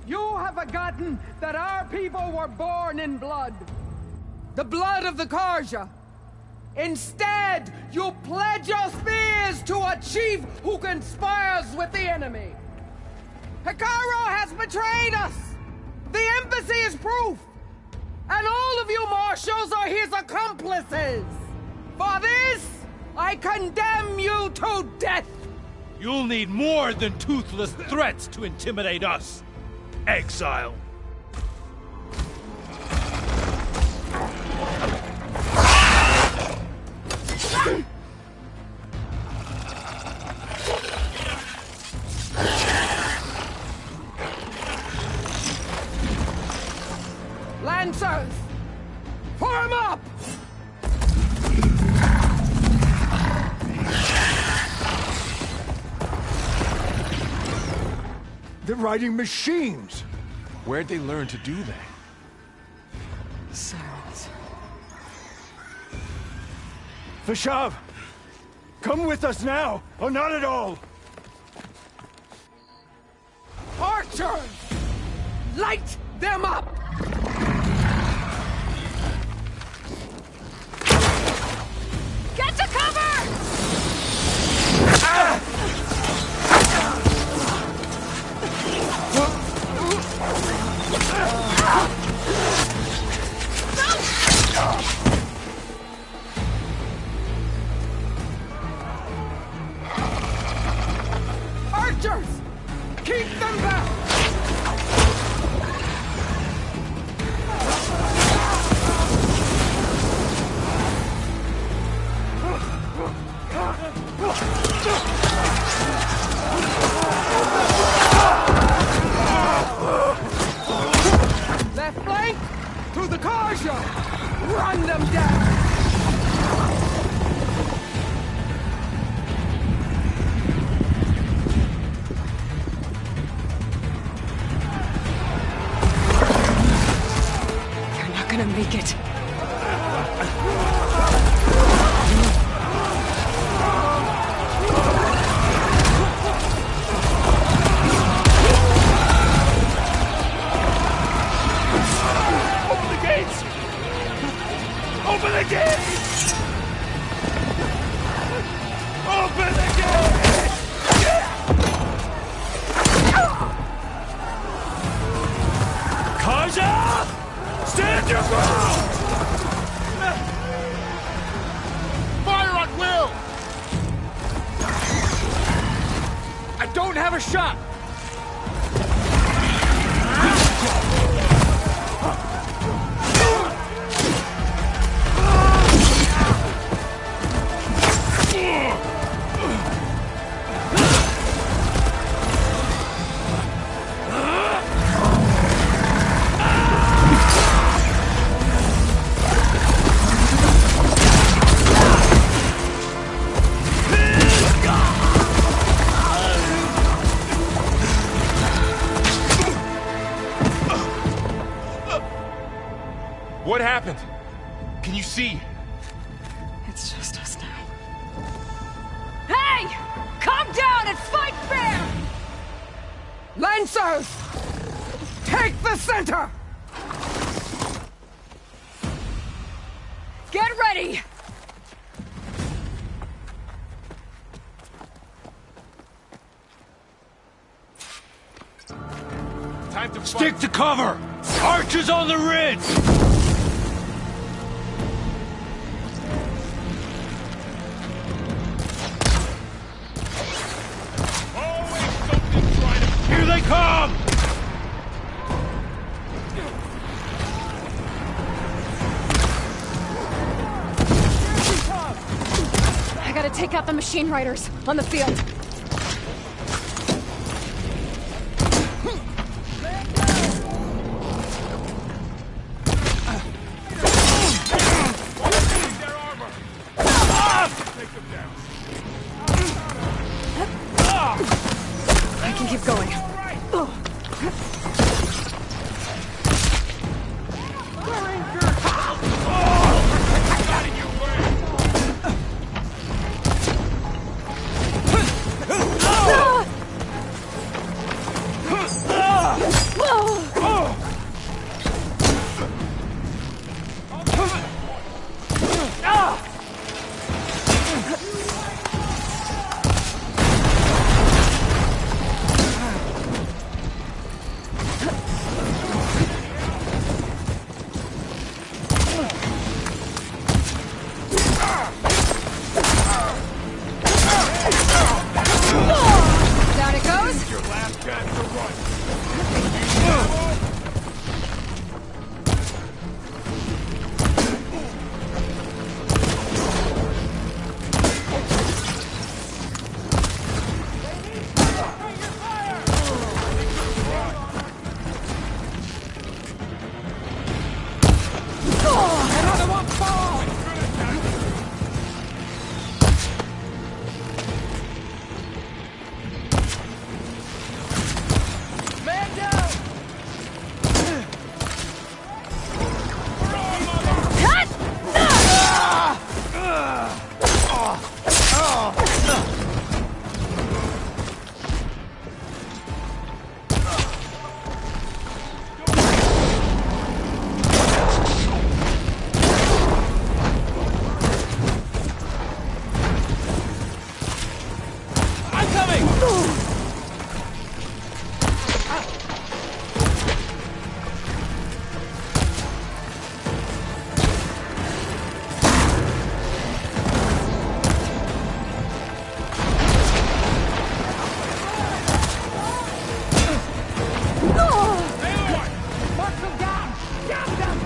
You have forgotten that our people were born in blood. The blood of the Karja. Instead, you pledge your spears to a chief who conspires with the enemy. Hikaro has betrayed us! The embassy is proof! And all of you marshals are his accomplices! For this, I condemn you to death! You'll need more than toothless threats to intimidate us, exile. Lancers! Form up! They're riding machines! Where'd they learn to do that? Silence. Vashav! Come with us now, or not at all! Archers! Light them up! Get to cover! Archers! Keep them back! Left flank! To the Karja! Run them down! You're not gonna make it. Open the gates! Open the gates! Open the gates! Karja! Stand your ground! Fire on will! I don't have a shot! What happened? Can you see? It's just us now. Hey! Calm down and fight fair! Lancers! Take the center! Get ready! Time to stick to cover! Archers on the ridge! Here they come! I gotta take out the machine riders on the field. can keep going. Down it goes. Your last chance to run. Another one fall! Man down! I'm coming! Mark them down! Down them!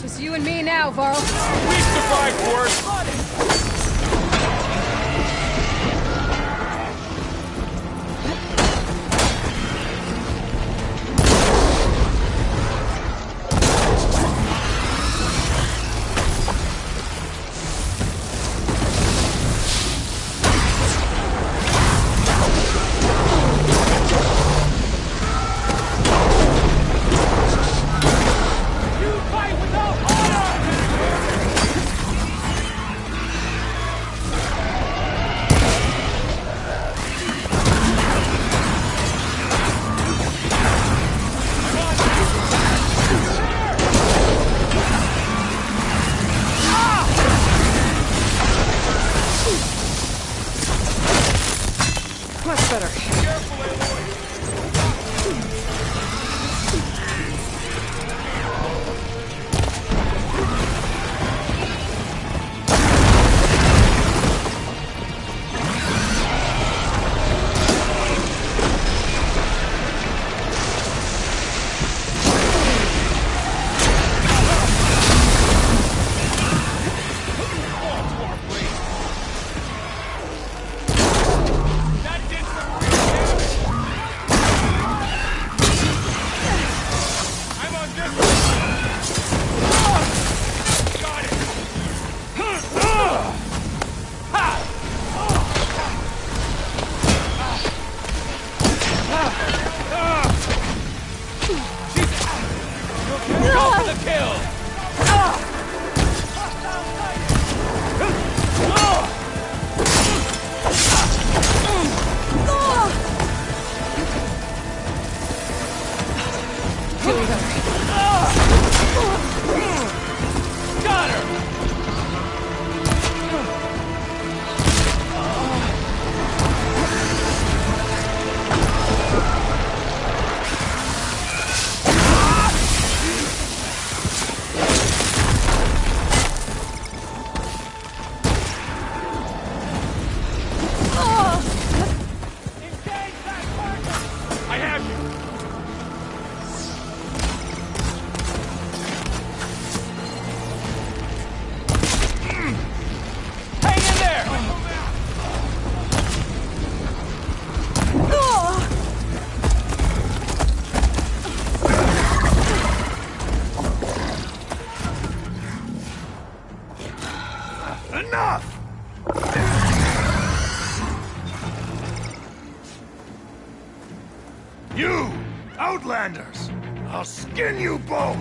Just you and me now, Varl. We survived worse. You fight without honor! Much better. That did some real damage. You! Outlanders! I'll skin you both!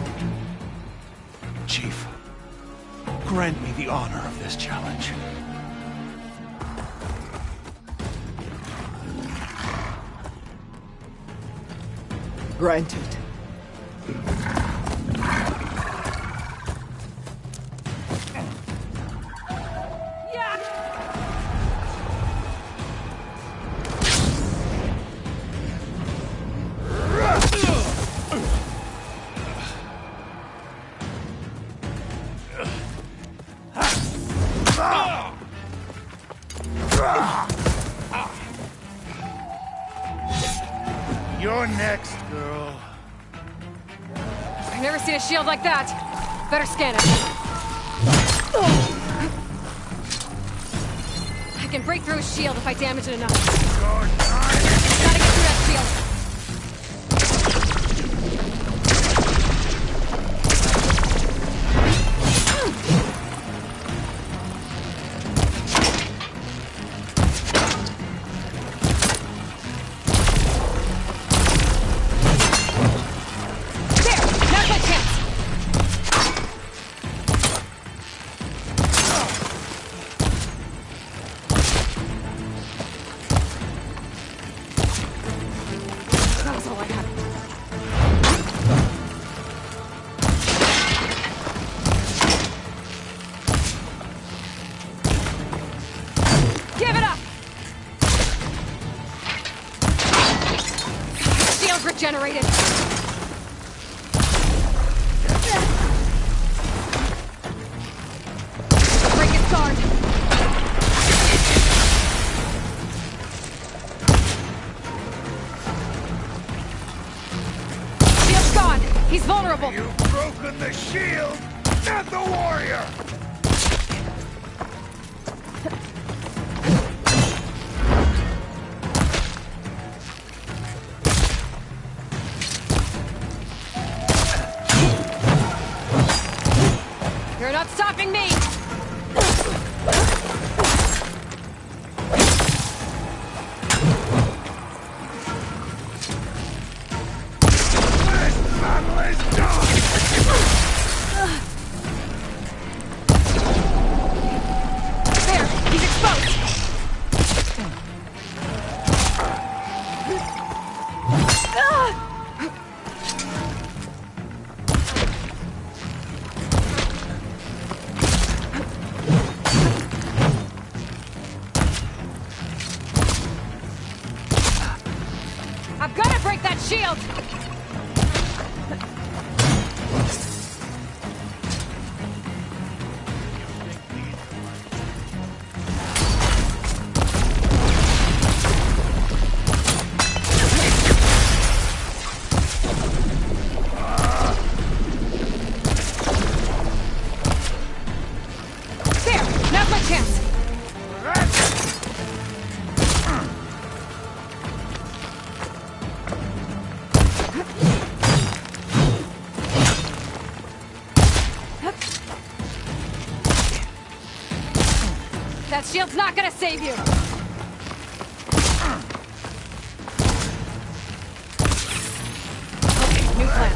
Chief, grant me the honor of this challenge. Granted. You're next, girl. I've never seen a shield like that. Better scan it. I can break through a shield if I damage it enough. Gotta get through that shield. Generated. Break its guard. Shield's gone. He's vulnerable. You've broken the shield, not the warrior. You're not stopping me! This battle is done! There! He's exposed! I've got to break that shield! There! Now's my chance! That shield's not gonna save you! Okay, new plan.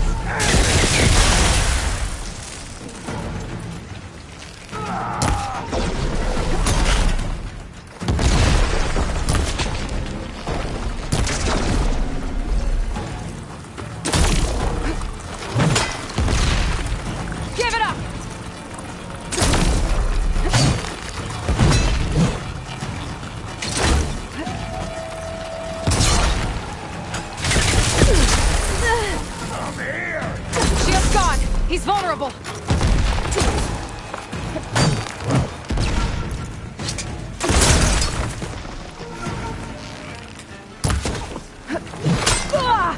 Give it up! Shield's gone! He's vulnerable! There.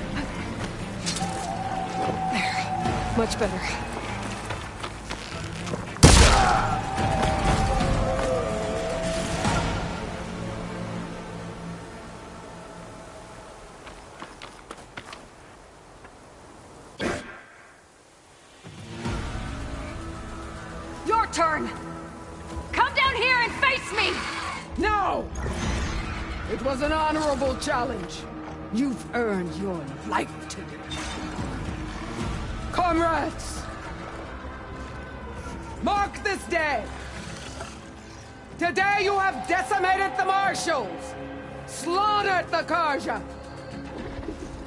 Much better. Your turn! Come down here and face me! No! It was an honorable challenge. You've earned your life today. Comrades! Mark this day! Today you have decimated the Marshals! Slaughtered the Karja!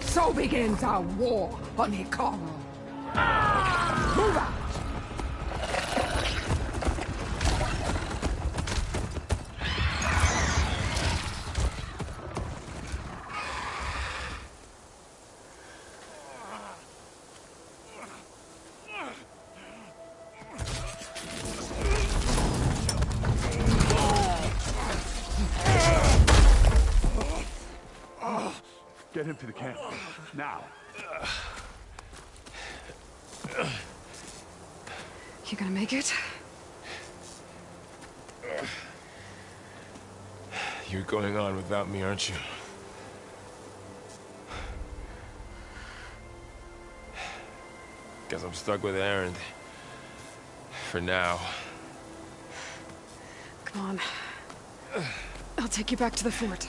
So begins our war on Hikaru. Move out! Get him to the camp. Now. You gonna make it? You're going on without me, aren't you? Guess I'm stuck with Aaron. For now. Come on. I'll take you back to the fort.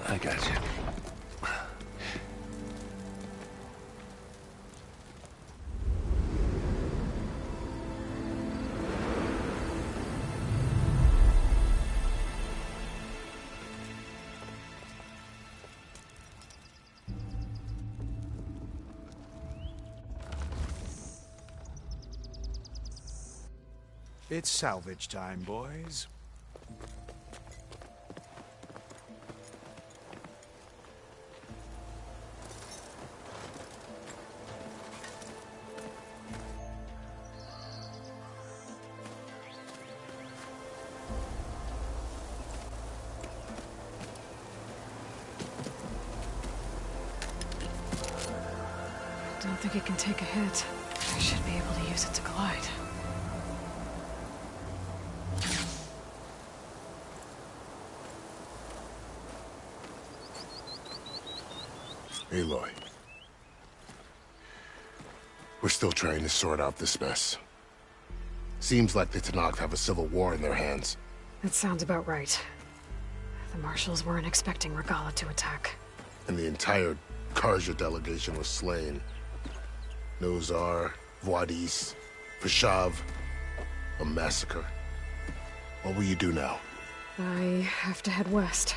I got you. It's salvage time, boys. Don't think it can take a hit. I should be able to use it to glide. Aloy. We're still trying to sort out this mess. Seems like the Tenakth have a civil war in their hands. That sounds about right. The Marshals weren't expecting Regala to attack. And the entire Karja delegation was slain. Nozar, Voidis, Vashav, a massacre. What will you do now? I have to head west.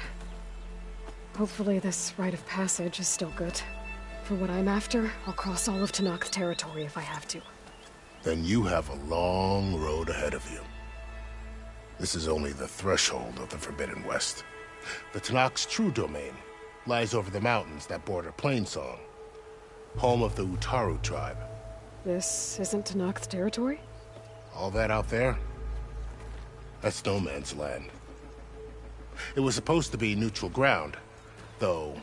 Hopefully this rite of passage is still good. For what I'm after, I'll cross all of Tenakth territory if I have to. Then you have a long road ahead of you. This is only the threshold of the Forbidden West. The Tenakth's true domain lies over the mountains that border Plainsong, home of the Utaru tribe. This isn't Tenakth territory? All that out there? That's no man's land. It was supposed to be neutral ground, though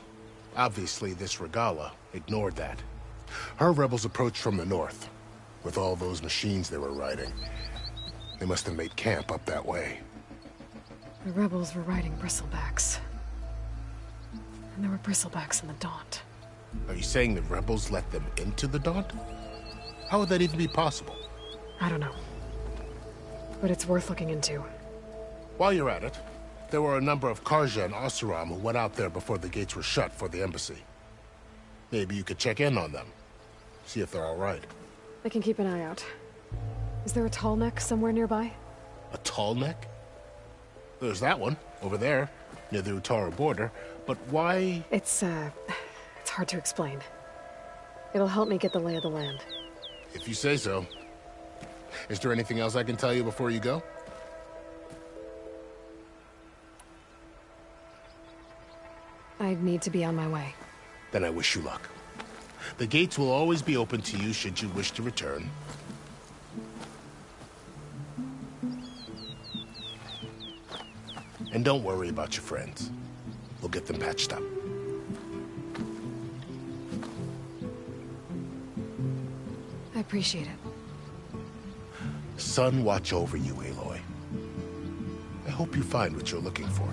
obviously this Regala ignored that. Her rebels approached from the north, with all those machines they were riding. They must have made camp up that way. The rebels were riding bristlebacks. And there were bristlebacks in the Daunt. Are you saying the rebels let them into the Daunt? How would that even be possible? I don't know. But it's worth looking into. While you're at it, there were a number of Karja and Oseram who went out there before the gates were shut for the embassy. Maybe you could check in on them. See if they're all right. I can keep an eye out. Is there a tall neck somewhere nearby? A tall neck? There's that one, over there, near the Utaru border. But why? It's hard to explain. It'll help me get the lay of the land. If you say so. Is there anything else I can tell you before you go? I need to be on my way. Then I wish you luck. The gates will always be open to you should you wish to return. And don't worry about your friends. We'll get them patched up. I appreciate it. Sun watch over you, Aloy. I hope you find what you're looking for.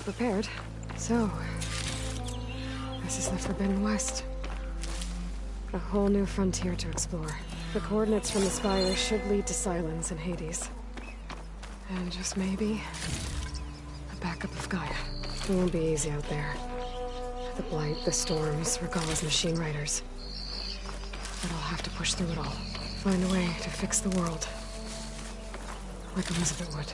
Prepared. So, this is the Forbidden West. A whole new frontier to explore. The coordinates from the spire should lead to Silence and Hades. And just maybe, a backup of Gaia. It won't be easy out there. The Blight, the Storms, Regalla's machine riders. But I'll have to push through it all. Find a way to fix the world. Like Elizabeth would.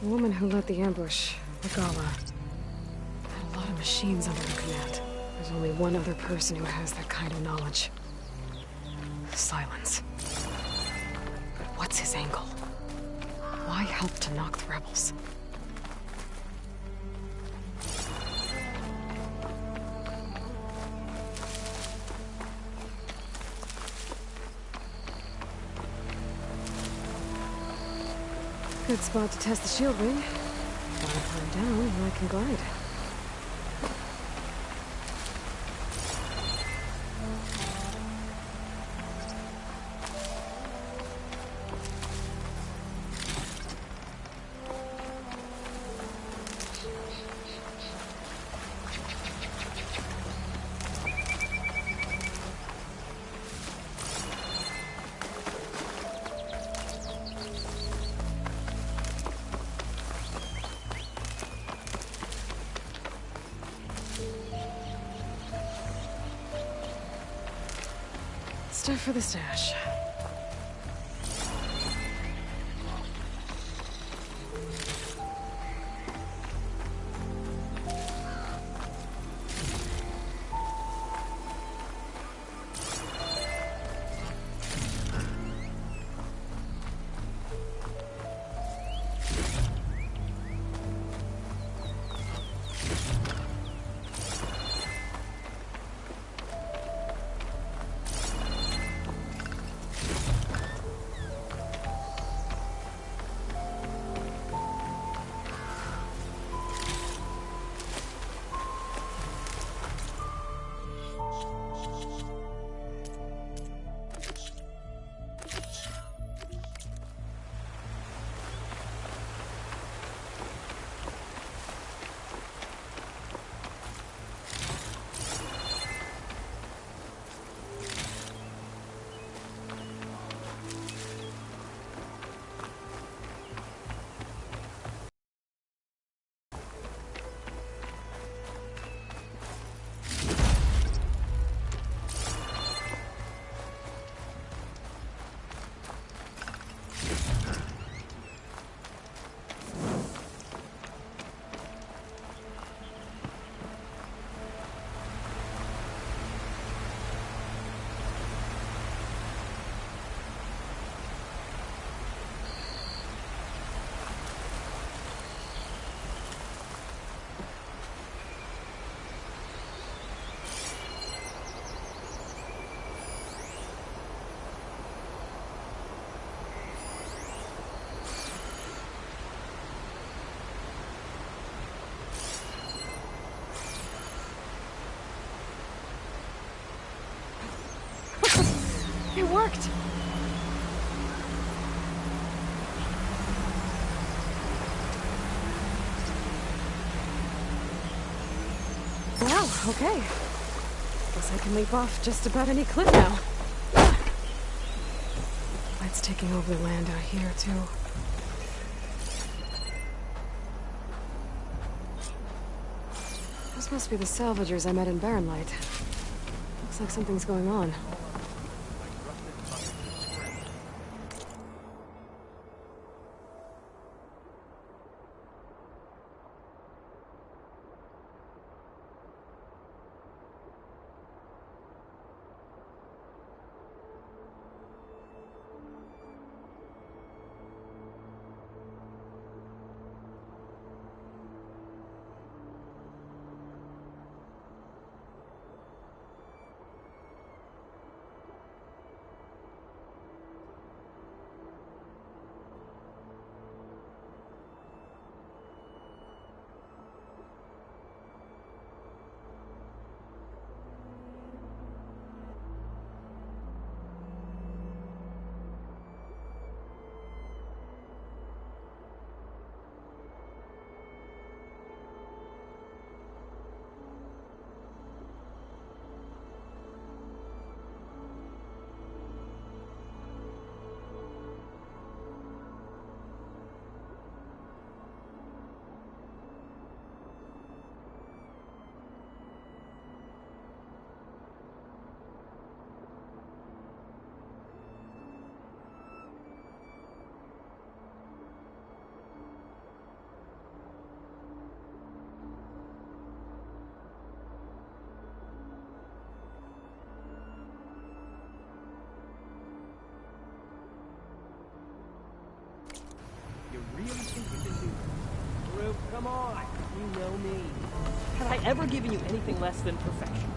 The woman who led the ambush, Regalla, had a lot of machines under her command. There's only one other person who has that kind of knowledge. Silence. But what's his angle? Why help to knock the rebels? Good spot to test the shield ring. Gotta climb down and I can glide. Stuff for the stash. It worked! Wow, okay. Guess I can leap off just about any cliff now. Light's taking over the land out here, too. This must be the salvagers I met in Barren Light. Looks like something's going on. really think you can do this? Rube, come on. You know me. Have I ever given you anything less than perfection?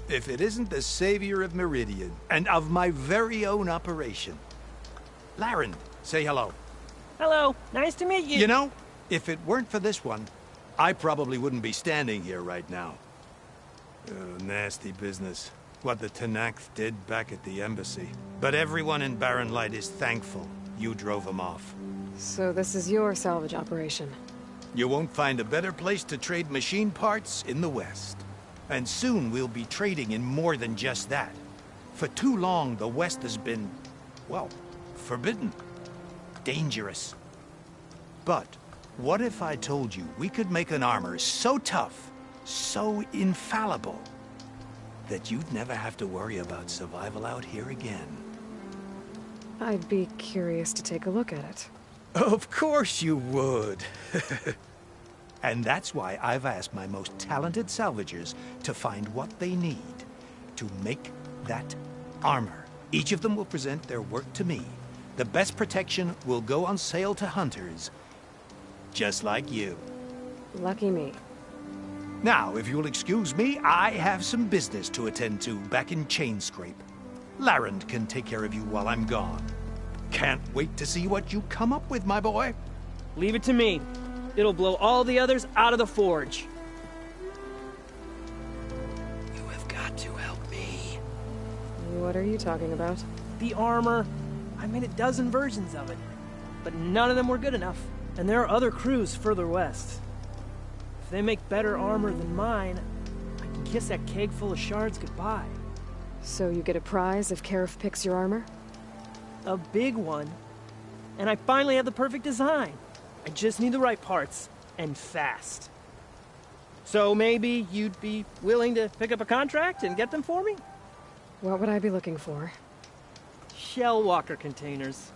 If it isn't the savior of Meridian, and of my very own operation. Laren, say hello. Hello, nice to meet you. You know, if it weren't for this one, I probably wouldn't be standing here right now. Oh, nasty business. What the Tenakth did back at the embassy. But everyone in Barren Light is thankful you drove them off. So this is your salvage operation? You won't find a better place to trade machine parts in the West. And soon we'll be trading in more than just that. For too long, the West has been, well, forbidden. Dangerous. But what if I told you we could make an armor so tough, so infallible, that you'd never have to worry about survival out here again? I'd be curious to take a look at it. Of course you would. And that's why I've asked my most talented salvagers to find what they need to make that armor. Each of them will present their work to me. The best protection will go on sale to hunters, just like you. Lucky me. Now, if you'll excuse me, I have some business to attend to back in Chainscrape. Laren can take care of you while I'm gone. Can't wait to see what you come up with, my boy. Leave it to me. It'll blow all the others out of the forge. You have got to help me. What are you talking about? The armor. I made a dozen versions of it, but none of them were good enough. And there are other crews further west. If they make better armor than mine, I can kiss that keg full of shards goodbye. So you get a prize if Karif picks your armor? A big one. And I finally have the perfect design. I just need the right parts, and fast. So maybe you'd be willing to pick up a contract and get them for me? What would I be looking for? Shell walker containers.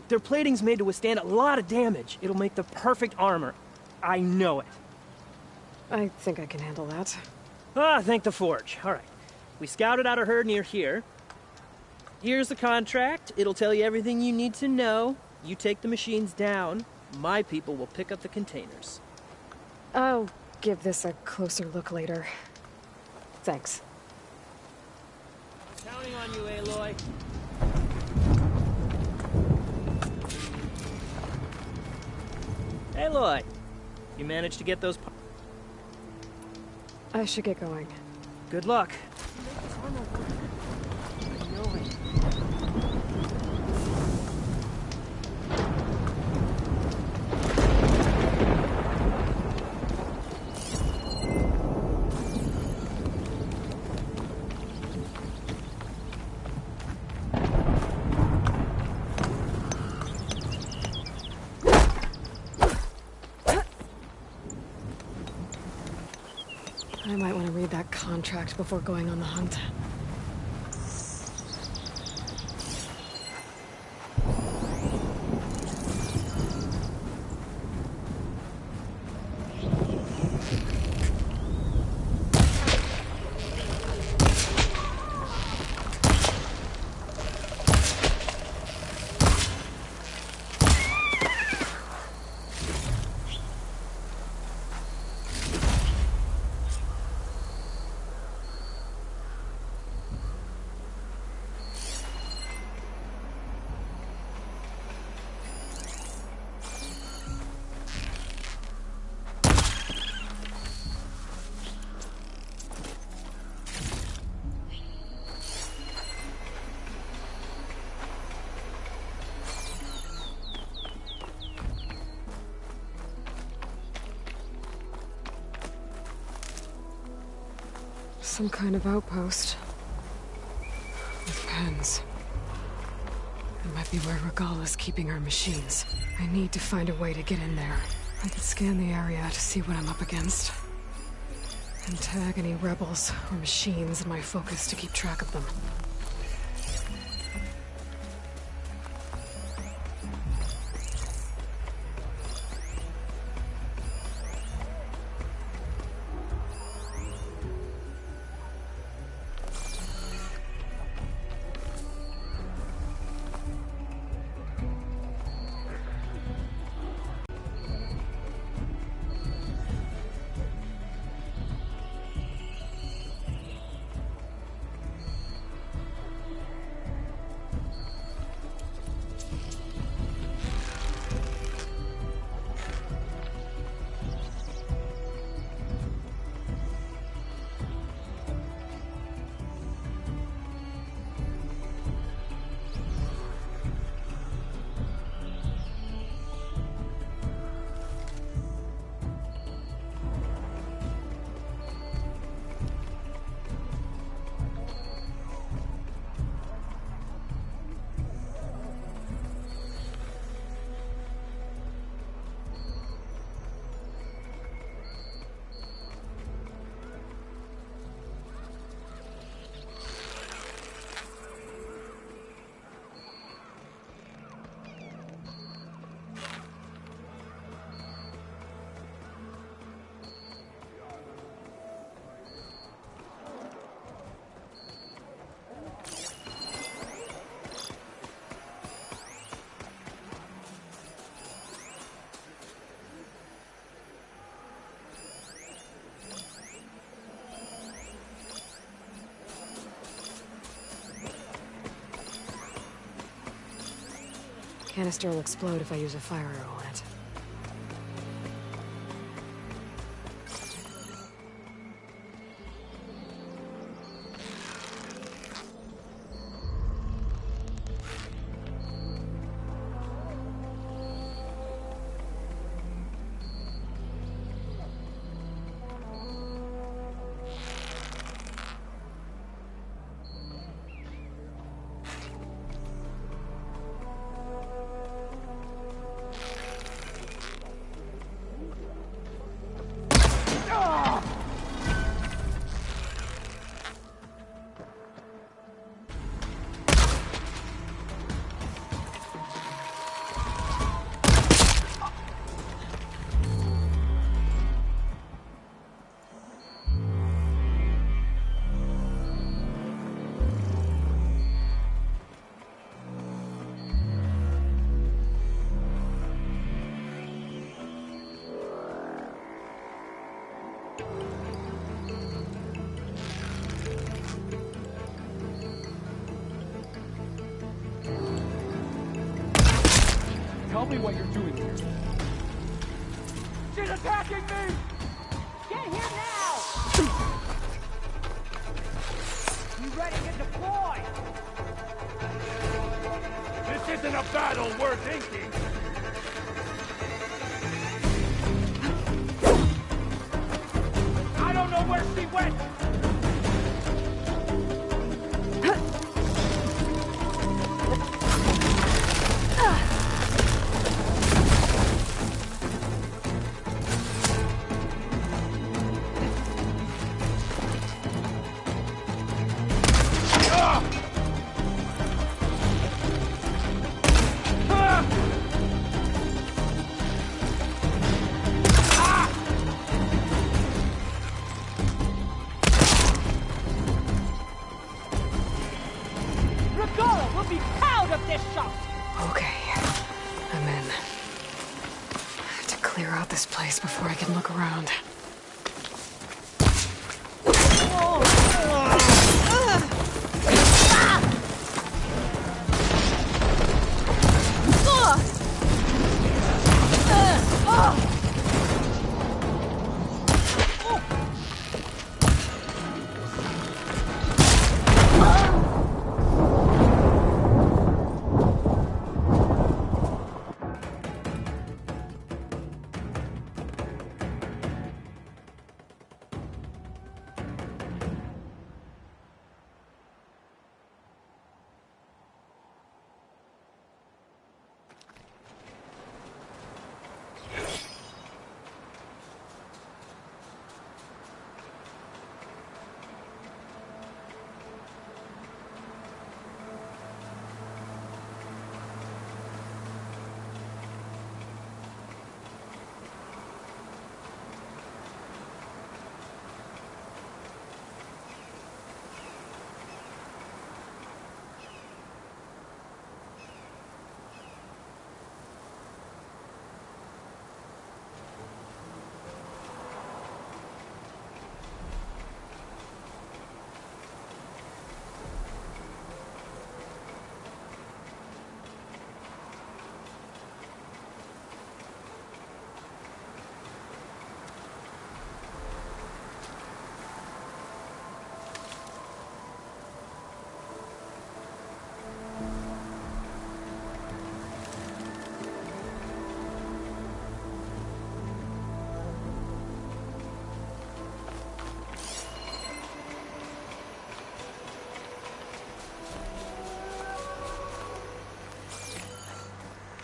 Their plating's made to withstand a lot of damage. It'll make the perfect armor. I know it. I think I can handle that. Ah, thank the forge. All right. We scouted out a herd near here. Here's the contract. It'll tell you everything you need to know. You take the machines down. My people will pick up the containers. I'll give this a closer look later. Thanks. Counting on you, Aloy. Aloy, you managed to get those parts? I should get going. Good luck. I might want to read that contract before going on the hunt. Some kind of outpost. With pens. It might be where Regala's keeping her machines. I need to find a way to get in there. I could scan the area to see what I'm up against. And tag any rebels or machines in my focus to keep track of them. Canister will explode if I use a fire arrow on it. Tell me what you're doing here. She's attacking me! Get here now! You ready to deploy? This isn't a battle worth inking! I don't know where she went! Before I can look around.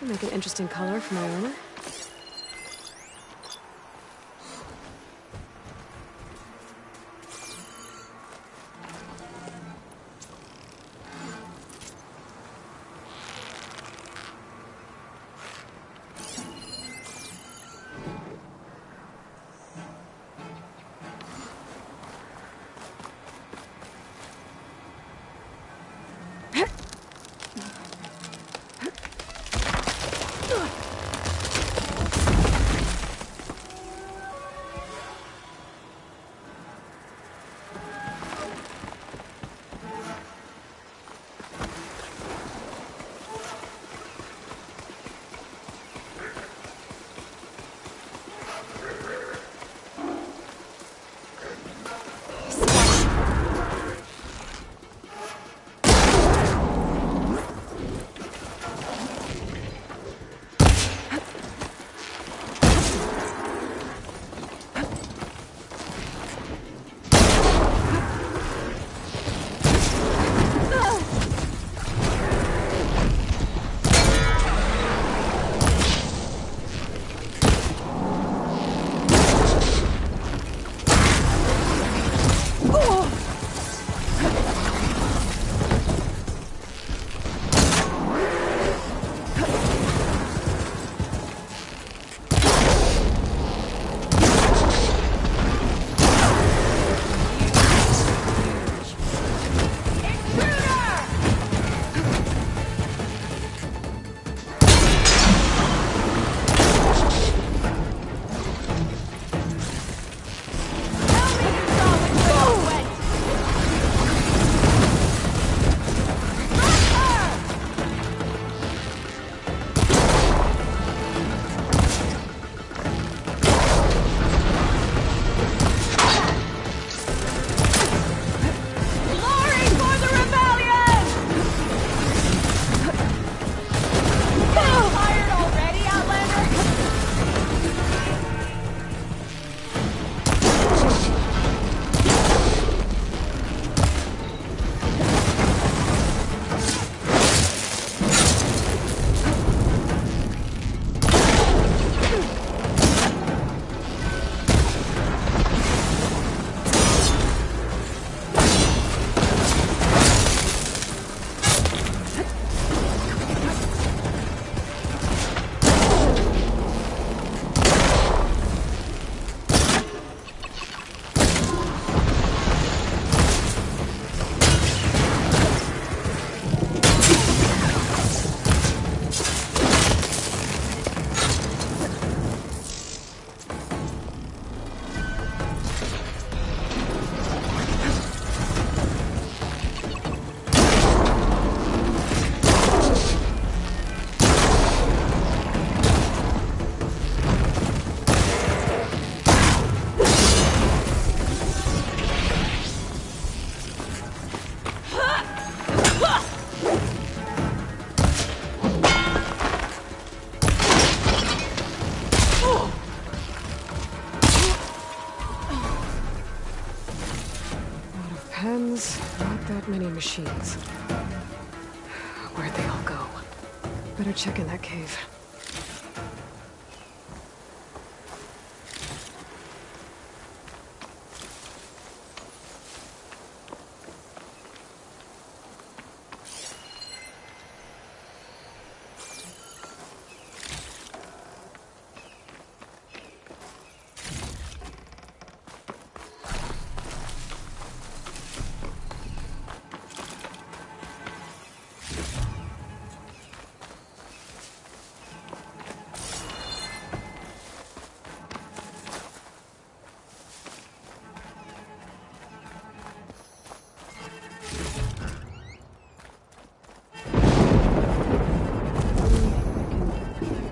Will make an interesting color for my armor. Pens, not that many machines. Where'd they all go? Better check in that cave.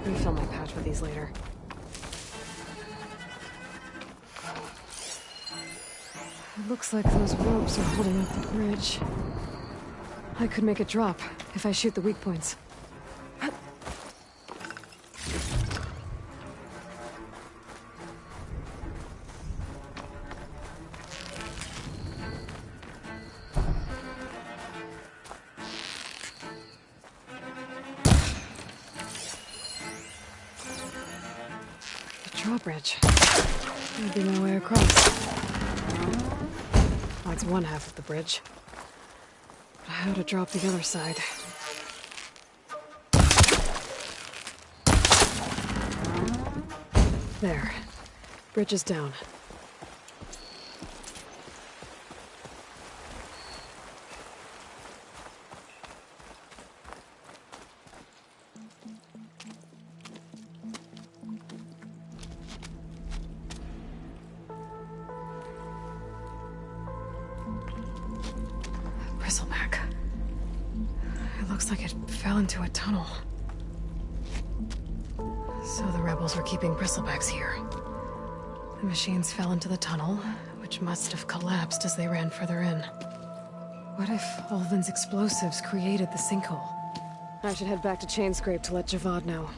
Refill my pouch with these later. It looks like those ropes are holding up the bridge. I could make it drop if I shoot the weak points. drawbridge. That'd be my way across. That's one half of the bridge. But how to drop the other side? There. Bridge is down. Bristleback. It looks like it fell into a tunnel. So the rebels were keeping bristlebacks here. The machines fell into the tunnel, which must have collapsed as they ran further in. What if Ulvin's explosives created the sinkhole? I should head back to Chainscrape to let Javad know.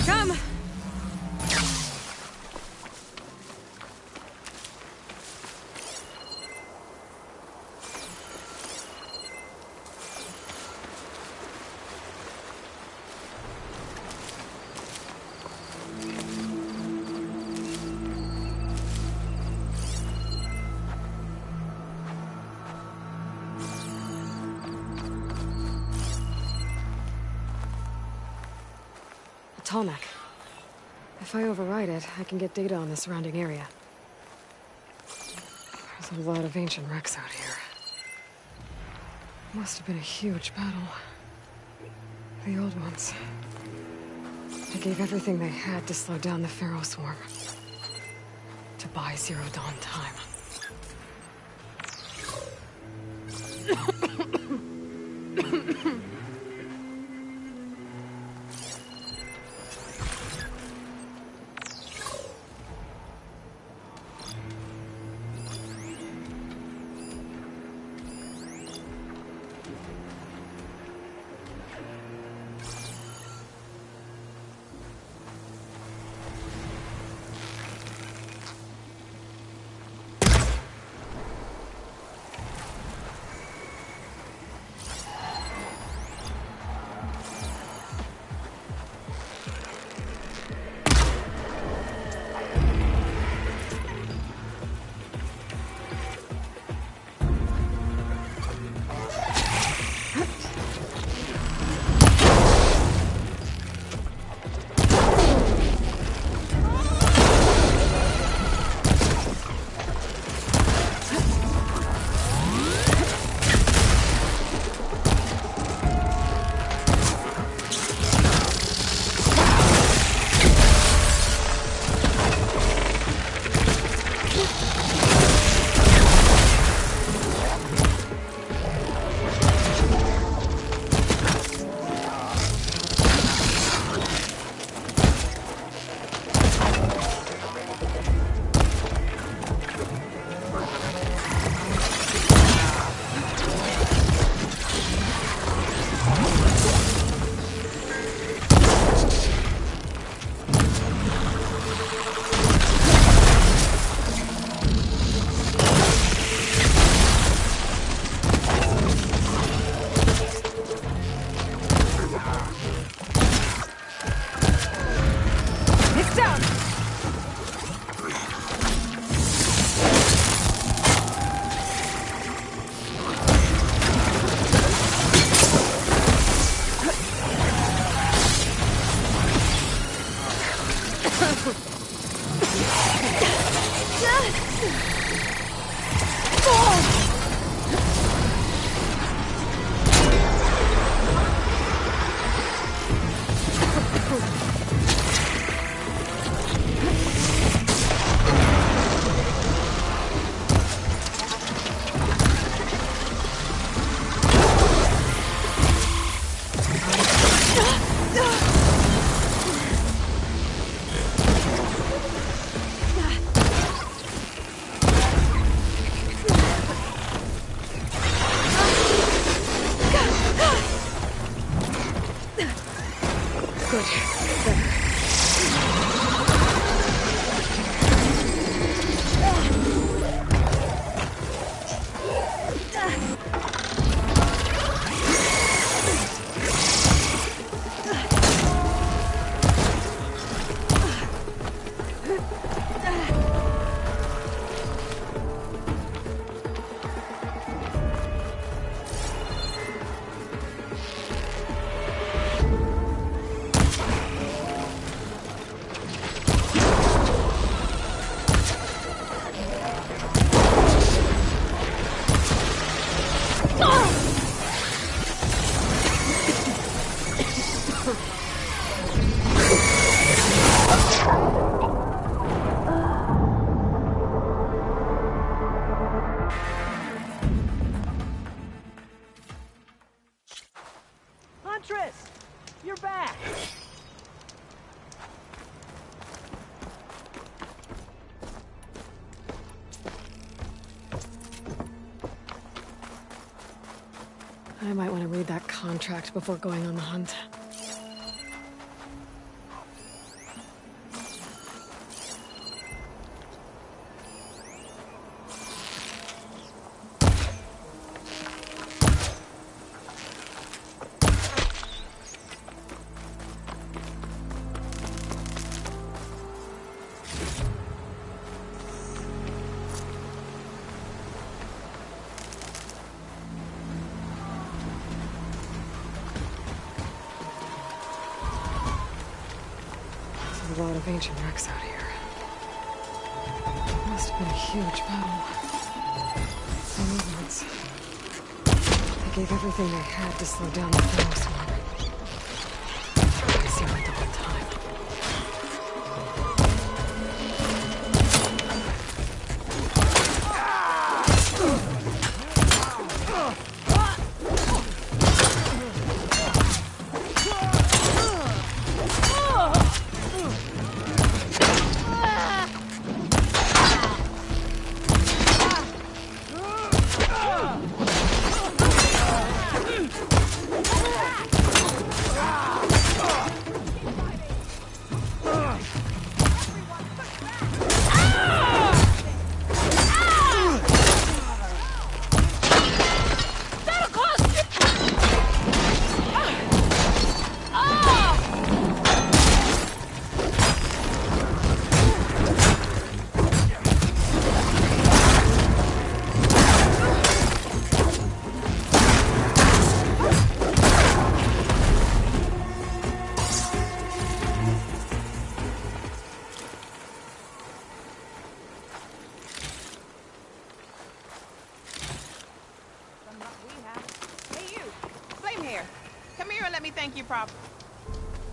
Come! Tallneck. If I override it, I can get data on the surrounding area. There's a lot of ancient wrecks out here. Must have been a huge battle. The old ones. They gave everything they had to slow down the Pharaoh swarm. To buy Zero Dawn time. Huntress! You're back! I might want to read that contract before going on the hunt. A lot of ancient wrecks out here. Must have been a huge battle. No movements. They gave everything they had to slow down the thunderstorm. I see my double time.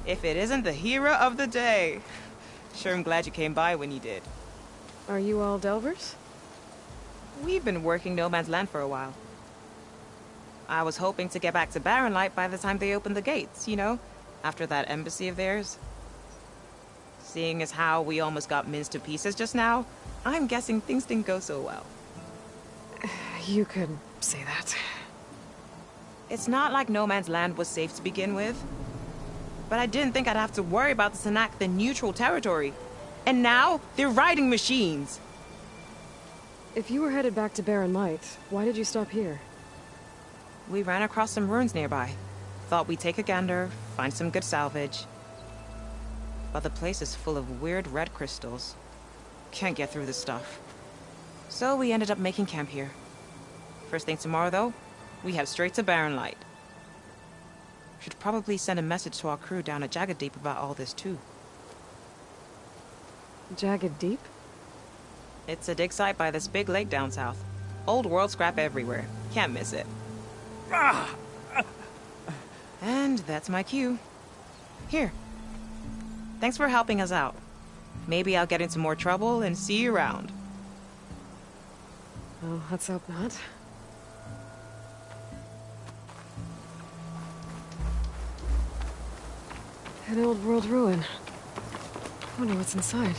If it isn't the hero of the day. Sure, I'm glad you came by when you did. Are you all Delvers? We've been working No Man's Land for a while. I was hoping to get back to Barren Light by the time they opened the gates, you know? After that embassy of theirs. Seeing as how we almost got minced to pieces just now, I'm guessing things didn't go so well. You could say that. It's not like No Man's Land was safe to begin with. But I didn't think I'd have to worry about the Sanak, the neutral territory. And now, they're riding machines. If you were headed back to Barren Light, why did you stop here? We ran across some ruins nearby. Thought we'd take a gander, find some good salvage. But the place is full of weird red crystals. Can't get through this stuff. So we ended up making camp here. First thing tomorrow, though, we head straight to Barren Light. Should probably send a message to our crew down at Jagged Deep about all this, too. Jagged Deep? It's a dig site by this big lake down south. Old world scrap everywhere. Can't miss it. And that's my cue. Here. Thanks for helping us out. Maybe I'll get into more trouble and see you around. Well, let's hope not. An old world ruin. Wonder what's inside.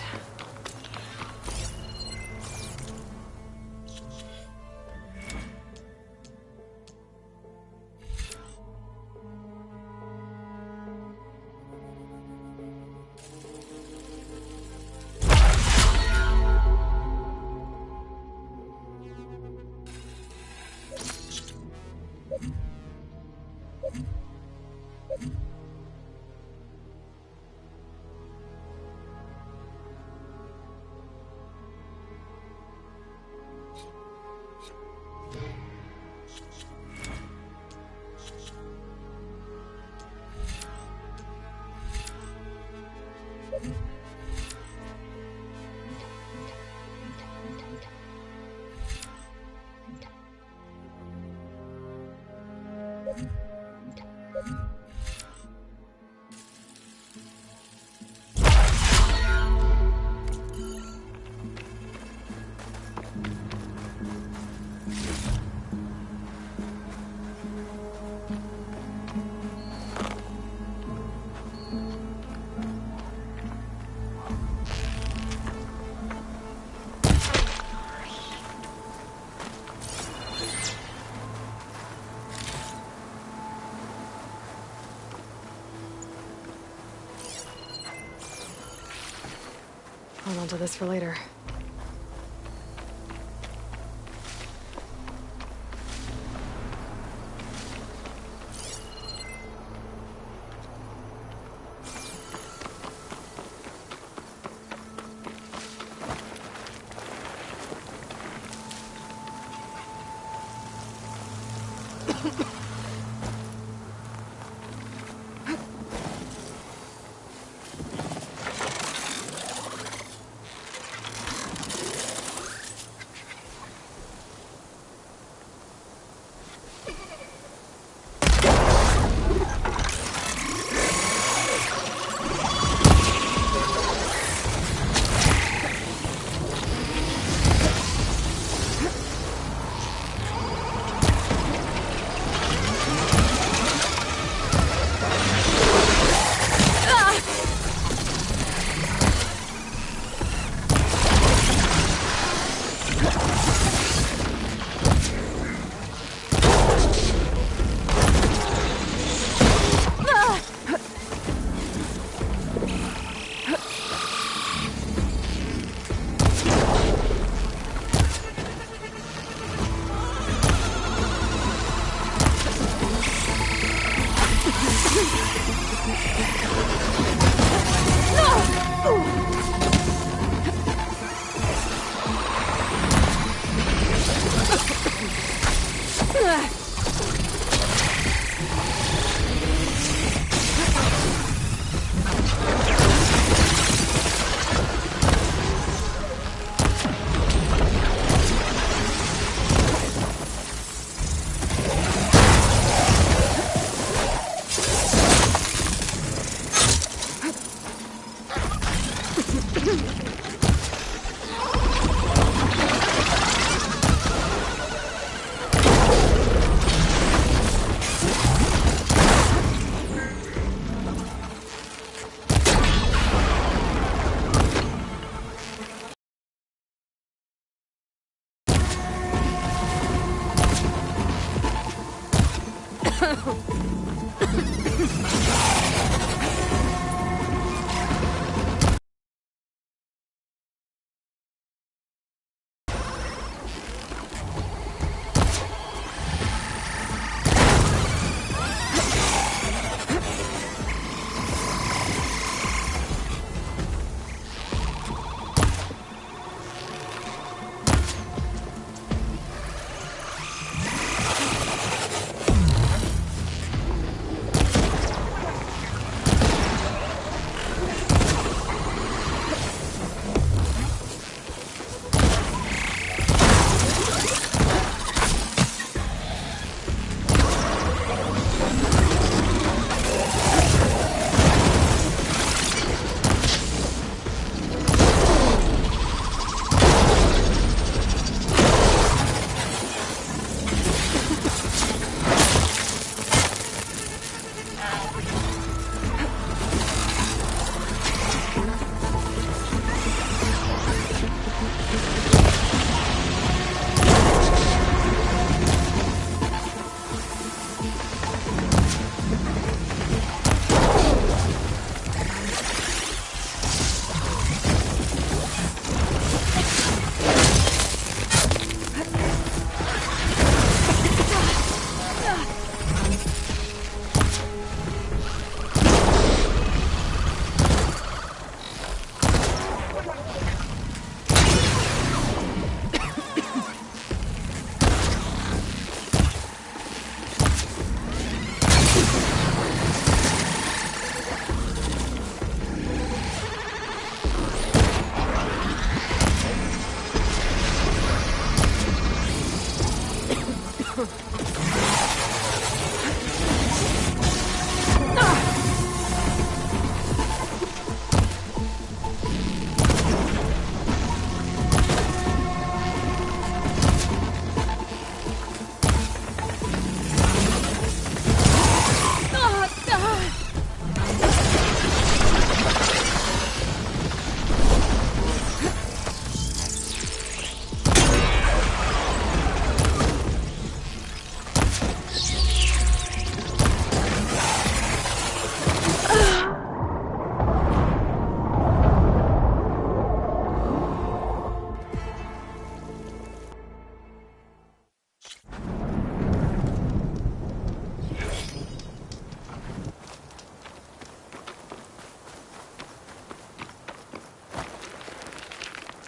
Hold on to this for later.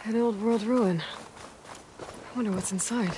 An old world ruin. I wonder what's inside.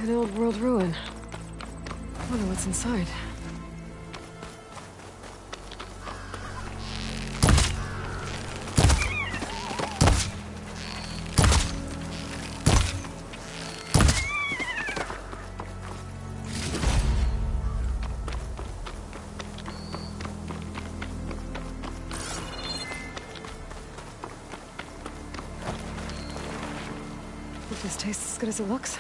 An old world ruin. Wonder what's inside. Hope this tastes as good as it looks.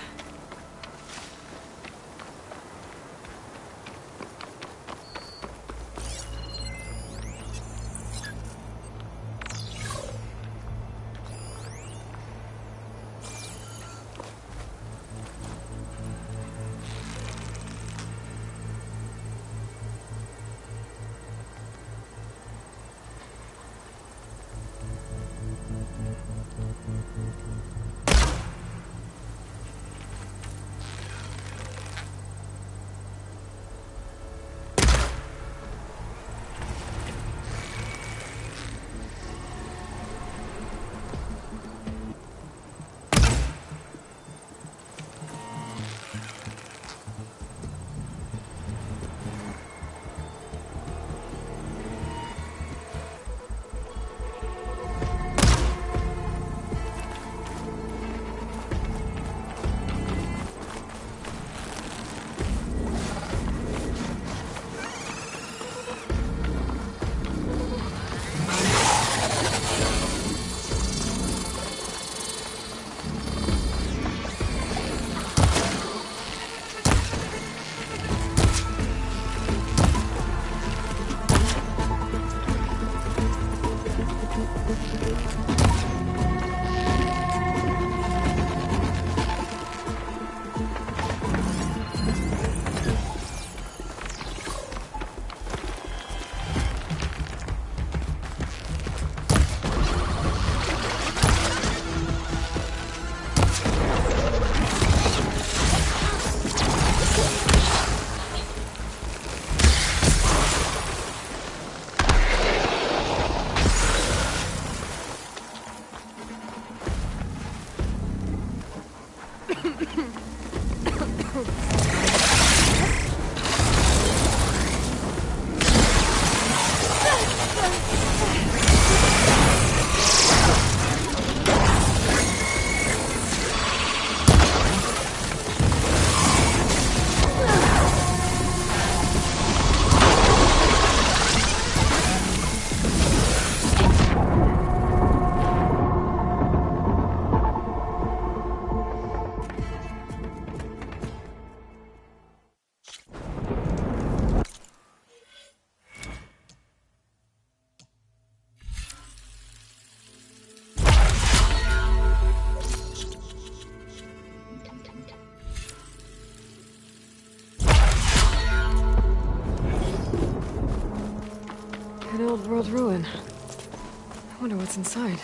An old world ruin. I wonder what's inside.